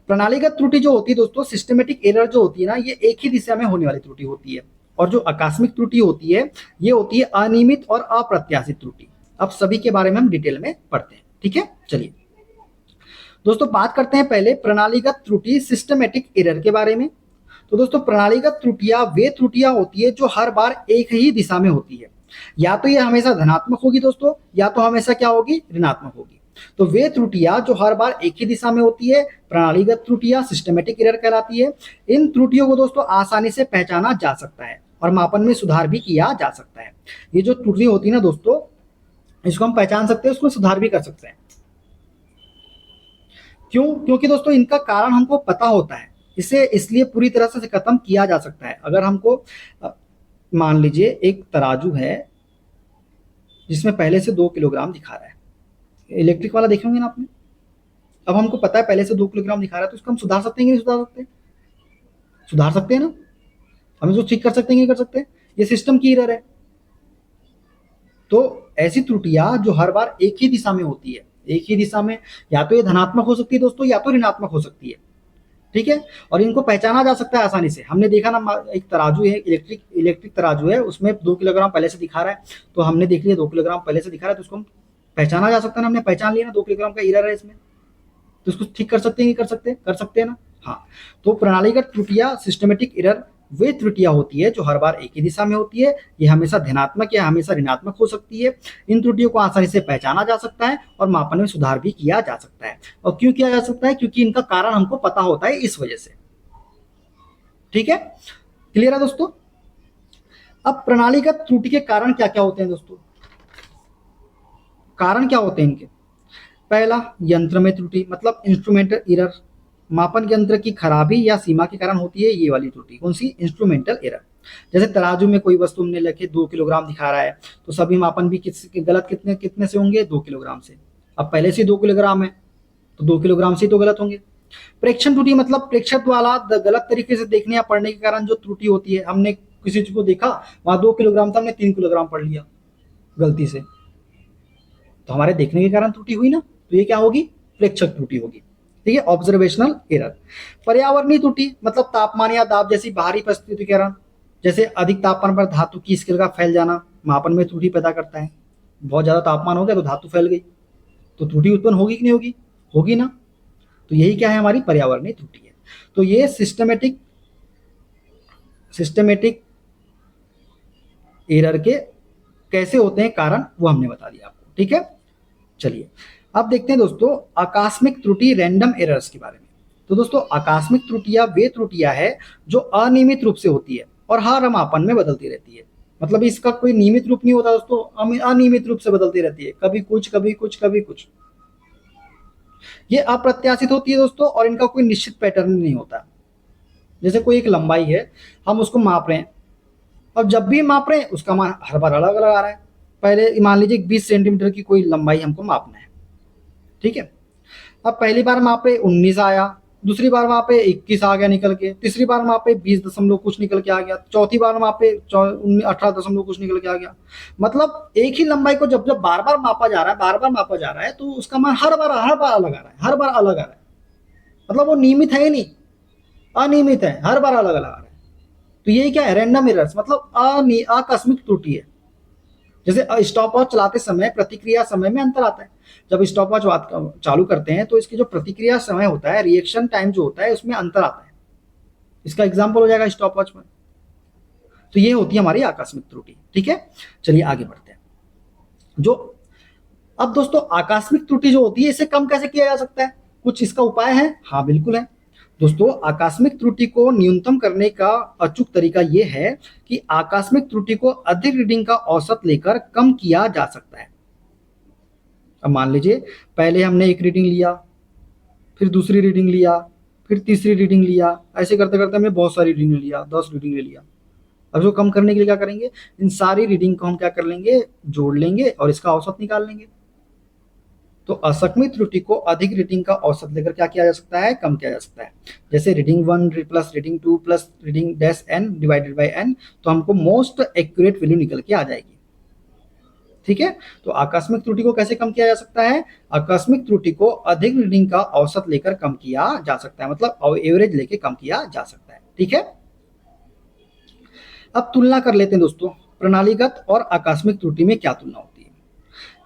प्रणालीगत त्रुटि जो होती है दोस्तों, सिस्टमेटिक एरर जो होती है ना, ये एक ही दिशा में होने वाली त्रुटि होती है। और जो आकस्मिक त्रुटि होती है ये होती है अनियमित और अप्रत्याशित त्रुटि। अब सभी के बारे में हम डिटेल में पढ़ते हैं। ठीक है, चलिए दोस्तों बात करते हैं पहले प्रणालीगत त्रुटि सिस्टमेटिक एरर के बारे में। तो दोस्तों प्रणालीगत त्रुटियां वे त्रुटियां होती है जो हर बार एक ही दिशा में होती है। या तो ये हमेशा धनात्मक होगी दोस्तों, या तो हमेशा क्या होगी? ऋणात्मक होगी। तो वे त्रुटियां जो हर बार एक ही दिशा में होती है प्रणालीगत त्रुटियां सिस्टमेटिक एरर कहलाती है। इन त्रुटियों को दोस्तों आसानी से पहचाना जा सकता है और मापन में सुधार भी किया जा सकता है। ये जो त्रुटि होती है ना दोस्तों, इसको हम पहचान सकते हैं, उसको सुधार भी कर सकते हैं। क्यों? क्योंकि दोस्तों इनका कारण हमको पता होता है, इसे इसलिए पूरी तरह से खत्म किया जा सकता है। अगर हमको मान लीजिए एक तराजू है जिसमें पहले से 2 किलोग्राम दिखा रहा है, इलेक्ट्रिक वाला देखे होंगे ना आपने। अब हमको पता है पहले से 2 किलोग्राम दिखा रहा है, तो इसको हम सुधार सकते हैं कि नहीं सुधार सकते? सुधार सकते हैं ना, हम इसको ठीक कर सकते हैं कि नहीं कर सकते? ये सिस्टम की एरर है। तो ऐसी त्रुटियां जो हर बार एक ही दिशा में होती है, एक ही दिशा में, या तो ये धनात्मक हो सकती है दोस्तों या तो ऋणात्मक हो सकती है। ठीक है, और इनको पहचाना जा सकता है आसानी से। हमने देखा ना, एक तराजू है, इलेक्ट्रिक तराजू है, उसमें 2 किलोग्राम पहले से दिखा रहा है, तो हमने देख लिया 2 किलोग्राम पहले से दिखा रहा है, तो उसको हम पहचाना जा सकता है ना। हमने पहचान लिया ना 2 किलोग्राम का एरर है इसमें, तो इसको ठीक कर सकते हैं कि कर सकते हैं? कर सकते हैं ना। हाँ, तो प्रणालीगत त्रुटियां सिस्टमेटिक एरर वे त्रुटियां होती है जो हर बार एक ही दिशा में होती है। ये हमेशा धनात्मक या हमेशा ऋणात्मक हो सकती है। इन त्रुटियों को आसानी से पहचाना जा सकता है और मापन में सुधार भी किया जा सकता है। और क्यों किया जा सकता है? क्योंकि इनका कारण हमको पता होता है, इस वजह से। ठीक है, क्लियर है दोस्तों? अब प्रणालीगत त्रुटि के कारण क्या क्या होते हैं दोस्तों? कारण क्या होते हैं इनके? पहला, यंत्र में त्रुटि मतलब इंस्ट्रूमेंटल एरर। मापन यंत्र की खराबी या सीमा के कारण होती है ये वाली त्रुटि। कौन सी? Instrumental error. जैसे तराजू में कोई वस्तु हमने रखे 2 किलोग्राम दिखा रहा है, तो सभी मापन भी गलत कितने कितने से होंगे? 2 किलोग्राम से। अब पहले से 2 किलोग्राम है तो 2 किलोग्राम से तो गलत होंगे। प्रेक्षण त्रुटि मतलब प्रेक्षक वाला गलत तरीके से देखने या पढ़ने के कारण जो त्रुटि होती है। हमने किसी चीज को देखा, वहां 2 किलोग्राम था, हमने 3 किलोग्राम पढ़ लिया गलती से। तो हमारे देखने के कारण त्रुटि हुई ना, तो ये क्या होगी, प्रेक्षक त्रुटि होगी। ठीक है, ऑब्जर्वेशनल एरर। पर्यावरणीय त्रुटि मतलब तापमान या दाब जैसी बाहरी परिस्थिति के कारण, जैसे अधिक तापमान पर धातु की स्केल का फैल जाना मापन में त्रुटि पैदा करता है। बहुत ज्यादा तापमान हो गया तो धातु फैल गई, तो त्रुटि उत्पन्न होगी कि नहीं होगी, होगी ना। तो यही क्या है, हमारी पर्यावरणीय त्रुटि है। तो ये सिस्टमेटिक एरर के कैसे होते हैं कारण, वो हमने बता दिया आपको। ठीक है, चलिए अब देखते हैं दोस्तों आकस्मिक त्रुटि, रैंडम एरर्स के बारे में। तो दोस्तों आकस्मिक त्रुटियां वे त्रुटियां है जो अनियमित रूप से होती है और हर मापन में बदलती रहती है। मतलब इसका कोई नियमित रूप नहीं होता दोस्तों, अनियमित रूप से बदलती रहती है, कभी कुछ कभी कुछ कभी कुछ। ये अप्रत्याशित होती है दोस्तों, और इनका कोई निश्चित पैटर्न नहीं होता। जैसे कोई एक लंबाई है, हम उसको माप रहे हैं, अब जब भी माप रहे हैं उसका मान हर बार अलग अलग आ रहा है। पहले मान लीजिए 20 सेंटीमीटर की कोई लंबाई हमको मापना है, ठीक है। अब पहली बार मापे 19 आया, दूसरी बार मापे 21 आ गया निकल के, तीसरी बार मापे 20 दशमलव कुछ निकल के आ गया, चौथी बार मापे 18 दशमलव कुछ निकल के आ गया। मतलब एक ही लंबाई को जब जब बार बार मापा जा रहा है, बार बार मापा जा रहा है, तो उसका मान हर बार अलग आ रहा है, हर बार अलग आ रहा है। मतलब वो नियमित है ही नहीं, अनियमित है, हर बार अलग अलग आ रहा है। तो ये क्या है, रैंडम एरर्स, मतलब आकस्मिक त्रुटि है। जैसे स्टॉप वॉच चलाते समय प्रतिक्रिया समय में अंतर आता है। जब स्टॉप वॉच चालू करते हैं तो इसकी जो प्रतिक्रिया समय होता है, रिएक्शन टाइम जो होता है, उसमें अंतर आता है। इसका एग्जांपल हो जाएगा स्टॉप वॉच में। तो ये होती है हमारी आकस्मिक त्रुटि। ठीक है, चलिए आगे बढ़ते हैं। जो अब दोस्तों आकस्मिक त्रुटि जो होती है, इसे कम कैसे किया जा सकता है, कुछ इसका उपाय है? हाँ बिल्कुल है दोस्तों। आकस्मिक त्रुटि को न्यूनतम करने का अचूक तरीका यह है कि आकस्मिक त्रुटि को अधिक रीडिंग का औसत लेकर कम किया जा सकता है। अब मान लीजिए पहले हमने एक रीडिंग लिया, फिर दूसरी रीडिंग लिया, फिर तीसरी रीडिंग लिया, ऐसे करते करते हमने बहुत सारी रीडिंग लिया, 10 रीडिंग ले लिया। अब इसको कम करने के लिए क्या करेंगे, इन सारी रीडिंग को हम क्या कर लेंगे, जोड़ लेंगे और इसका औसत निकाल लेंगे। तो असंख्यिक त्रुटि को अधिक रीडिंग का औसत लेकर क्या किया जा सकता है, कम किया जा सकता है। जैसे reading 1 plus reading 2 plus reading dash n divided by n, तो हमको मोस्ट एक्यूरेट वैल्यू निकल के आ जाएगी। ठीक है, तो आकस्मिक त्रुटि को कैसे कम किया जा सकता है, आकस्मिक त्रुटि को अधिक रीडिंग का औसत लेकर कम किया जा सकता है, मतलब एवरेज लेके कम किया जा सकता है। ठीक है, अब तुलना कर लेते हैं दोस्तों, प्रणालीगत और आकस्मिक त्रुटि में क्या तुलना होती है।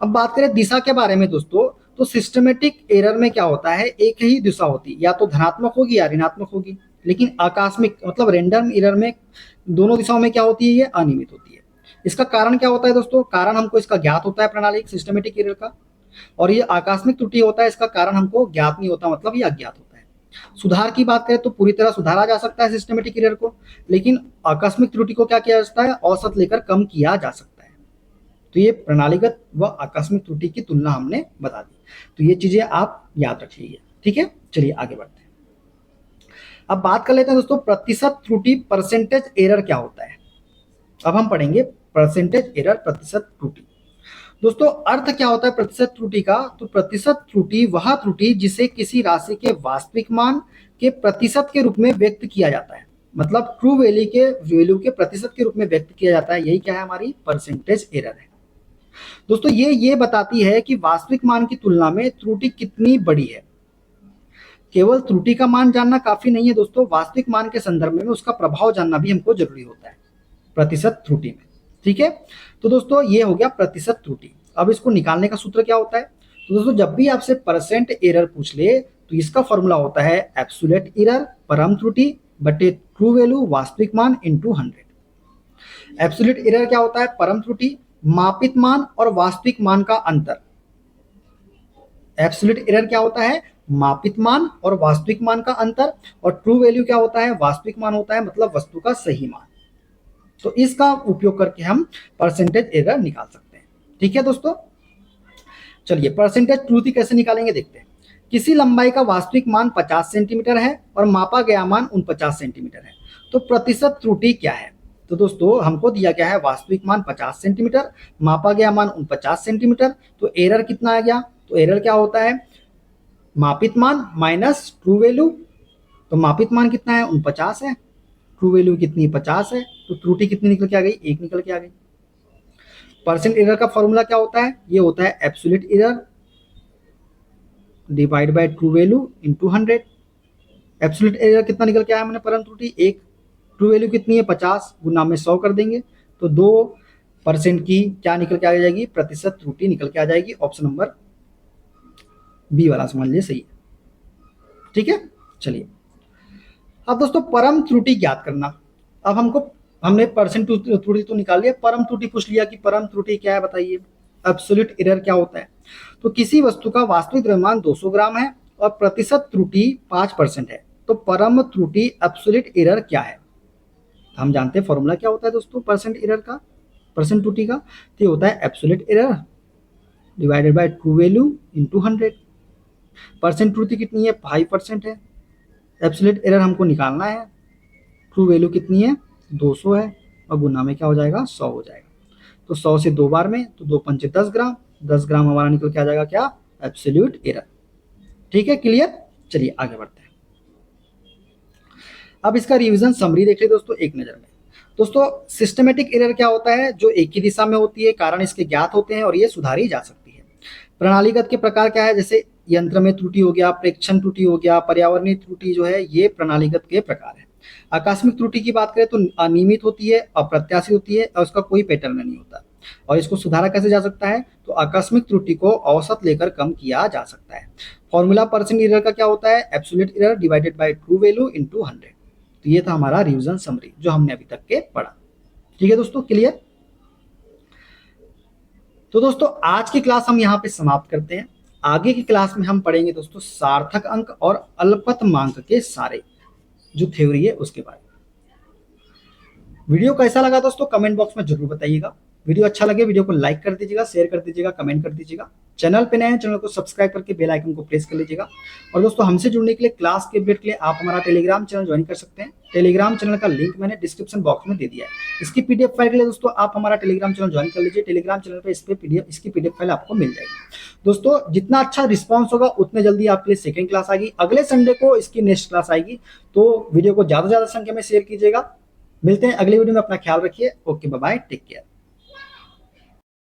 अब बात करें दिशा के बारे में दोस्तों, तो सिस्टमेटिक एरर में क्या होता है, एक ही दिशा होती है, या तो धनात्मक होगी या ऋणात्मक होगी। लेकिन आकस्मिक मतलब रैंडम एरर में दोनों दिशाओं में क्या होती है, ये अनियमित होती है। इसका कारण क्या होता है दोस्तों, कारण हमको इसका ज्ञात होता है प्रणाली सिस्टमेटिक एरर का, और ये आकस्मिक त्रुटि होता है, इसका कारण हमको ज्ञात नहीं होता, मतलब ये अज्ञात होता है। सुधार की बात करें तो पूरी तरह सुधारा जा सकता है सिस्टमेटिक एरर को, लेकिन आकस्मिक त्रुटि को क्या किया जा सकता है, औसत लेकर कम किया जा सकता है। तो ये प्रणालीगत व आकस्मिक त्रुटि की तुलना हमने बता दी। तो ये चीजें आप याद रखिए। ठीक है, चलिए आगे बढ़ते हैं। अब बात कर लेते हैं दोस्तों प्रतिशत त्रुटि, परसेंटेज एरर क्या होता है। अब हम पढ़ेंगे परसेंटेज एरर, प्रतिशत त्रुटि। दोस्तों अर्थ क्या होता है प्रतिशत त्रुटि का, तो प्रतिशत त्रुटि वह त्रुटि जिसे किसी राशि के वास्तविक मान के प्रतिशत के रूप में व्यक्त किया जाता है, मतलब ट्रू वैल्यू के प्रतिशत के रूप में व्यक्त किया जाता है। यही क्या है, हमारी परसेंटेज एरर है। दोस्तों ये बताती है कि वास्तविक मान की तुलना में त्रुटि कितनी बड़ी है। केवल त्रुटि का मान जानना काफी नहीं है दोस्तों, वास्तविक मान के संदर्भ में उसका प्रभाव जानना भी हमको जरूरी होता है प्रतिशत त्रुटि में। ठीक है, तो दोस्तों ये हो गया प्रतिशत त्रुटि। अब इसको निकालने का सूत्र क्या होता है, तो दोस्तों जब भी आपसे परसेंट एरर पूछ ले तो इसका फॉर्मूला होता है एब्सोल्यूट एरर परम त्रुटि बटे ट्रू वैल्यू वास्तविक मान इनटू 100। एब्सोल्यूट एरर क्या होता है, परम त्रुटि मापित मान और वास्तविक मान का अंतर। एब्सोल्यूट एरर क्या होता है, मापित मान और वास्तविक मान का अंतर, और ट्रू वैल्यू क्या होता है, वास्तविक मान होता है, मतलब वस्तु का सही मान। तो इसका उपयोग करके हम परसेंटेज एरर निकाल सकते हैं। ठीक है दोस्तों, चलिए परसेंटेज त्रुटि कैसे निकालेंगे देखते हैं। किसी लंबाई का वास्तविक मान 50 सेंटीमीटर है और मापा गया मान 49 सेंटीमीटर है, तो प्रतिशत त्रुटि क्या है। तो दोस्तों हमको दिया गया है वास्तविक मान 50 सेंटीमीटर, मापा गया मान 49 सेंटीमीटर, तो एरर कितना आ गया, तो एरर क्या होता है, मापित मान माइनस ट्रू वैल्यू। तो मापित मान कितना है, 49 है, ट्रू वैल्यू कितनी 50 है, तो त्रुटि कितनी निकल के आ गई, 1 निकल के आ गई। परसेंट एरर का फॉर्मूला क्या होता है? ये होता है absolute error divide by true value into 100। Absolute error कितना निकल के आया मैंने परम त्रुटि एक, ट्रू वैल्यू कितनी है 50, गुना में 100 कर देंगे तो 2% की क्या निकल के आ जाएगी? प्रतिशत त्रुटि निकल के आ जाएगी। ऑप्शन नंबर बी वाला समझ लीजिए सही है। ठीक है, चलिए अब दोस्तों परम त्रुटि ज्ञात करना। अब हमने परसेंट त्रुटि तो निकाल लिया, परम त्रुटि पूछ लिया कि परम त्रुटि क्या है बताइए। एब्सोल्यूट एरर क्या होता है? तो किसी वस्तु का वास्तविक द्रव्यमान 200 ग्राम है और प्रतिशत त्रुटि 5% है, तो परम त्रुटि एब्सोल्यूट एरर क्या है? हम जानते हैं फॉर्मूला क्या होता है दोस्तों परसेंट एरर का, परसेंट त्रुटि का, तो ये होता है absolute error divided by true value into 100। Percent त्रुटि कितनी है? 5% है। एब्सोल्यूट एरर हमको निकालना है, ट्रू वैल्यू कितनी है? 200 है और गुना में क्या हो जाएगा? 100 हो जाएगा। तो 100 से 2 बार में तो 2 पंचे 10 ग्राम, 10 ग्राम हमारा निकल के आ जाएगा क्या? Absolute error. ठीक है, क्लियर? चलिए आगे बढ़ते हैं। अब इसका रिवीजन समरी देख ले दोस्तों एक नजर में। दोस्तों सिस्टमेटिक एरर क्या होता है? जो एक ही दिशा में होती है, कारण इसके ज्ञात होते हैं और ये सुधारी जा सकती है। प्रणालीगत के प्रकार क्या है? जैसे यंत्र में त्रुटि हो गया, प्रेक्षण त्रुटि हो गया, पर्यावरणीय त्रुटि जो है ये प्रणालीगत के प्रकार है। आकस्मिक त्रुटि की बात करें तो अनियमित होती है, अप्रत्याशित होती है और उसका कोई पैटर्न नहीं होता। और इसको सुधारा कैसे जा सकता है? तो आकस्मिक त्रुटि को औसत लेकर कम किया जा सकता है। फॉर्मूला परसेंट एरर का क्या होता है? Absolute error divided by true value into 100। तो ये था हमारा रिवीजन समरी जो हमने अभी तक के पढ़ा। ठीक है दोस्तों, क्लियर? तो दोस्तों आज की क्लास हम यहाँ पे समाप्त करते हैं। आगे की क्लास में हम पढ़ेंगे दोस्तों सार्थक अंक और अल्पतमांक के सारे जो थ्योरी है उसके बारे में। वीडियो कैसा लगा दोस्तों कमेंट बॉक्स में जरूर बताइएगा। वीडियो अच्छा लगे वीडियो को लाइक कर दीजिएगा, शेयर कर दीजिएगा, कमेंट कर दीजिएगा। चैनल पे नए हैं चैनल को सब्सक्राइब करके बेल आइकन को प्रेस कर लीजिएगा। और दोस्तों हमसे जुड़ने के लिए, क्लास के अपडेट के लिए आप हमारा टेलीग्राम चैनल ज्वाइन कर सकते हैं। टेलीग्राम चैनल का लिंक मैंने डिस्क्रिप्शन बॉक्स में दे दिया है। इसकी पीडीएफ फाइल के लिए दोस्तों आप हमारा टेलीग्राम चैनल ज्वाइन कर लीजिए। टेलीग्राम चैनल पर इसकी पीडीएफ फाइल आपको मिल जाएगी। दोस्तों जितना अच्छा रिस्पॉन्स होगा उतने जल्दी आपके लिए सेकेंड क्लास आएगी। अगले संडे को इसकी नेक्स्ट क्लास आएगी, तो वीडियो को ज्यादा से ज्यादा संख्या में शेयर कीजिएगा। मिलते हैं अगले वीडियो में, अपना ख्याल रखिए। Okay bye bye, take care.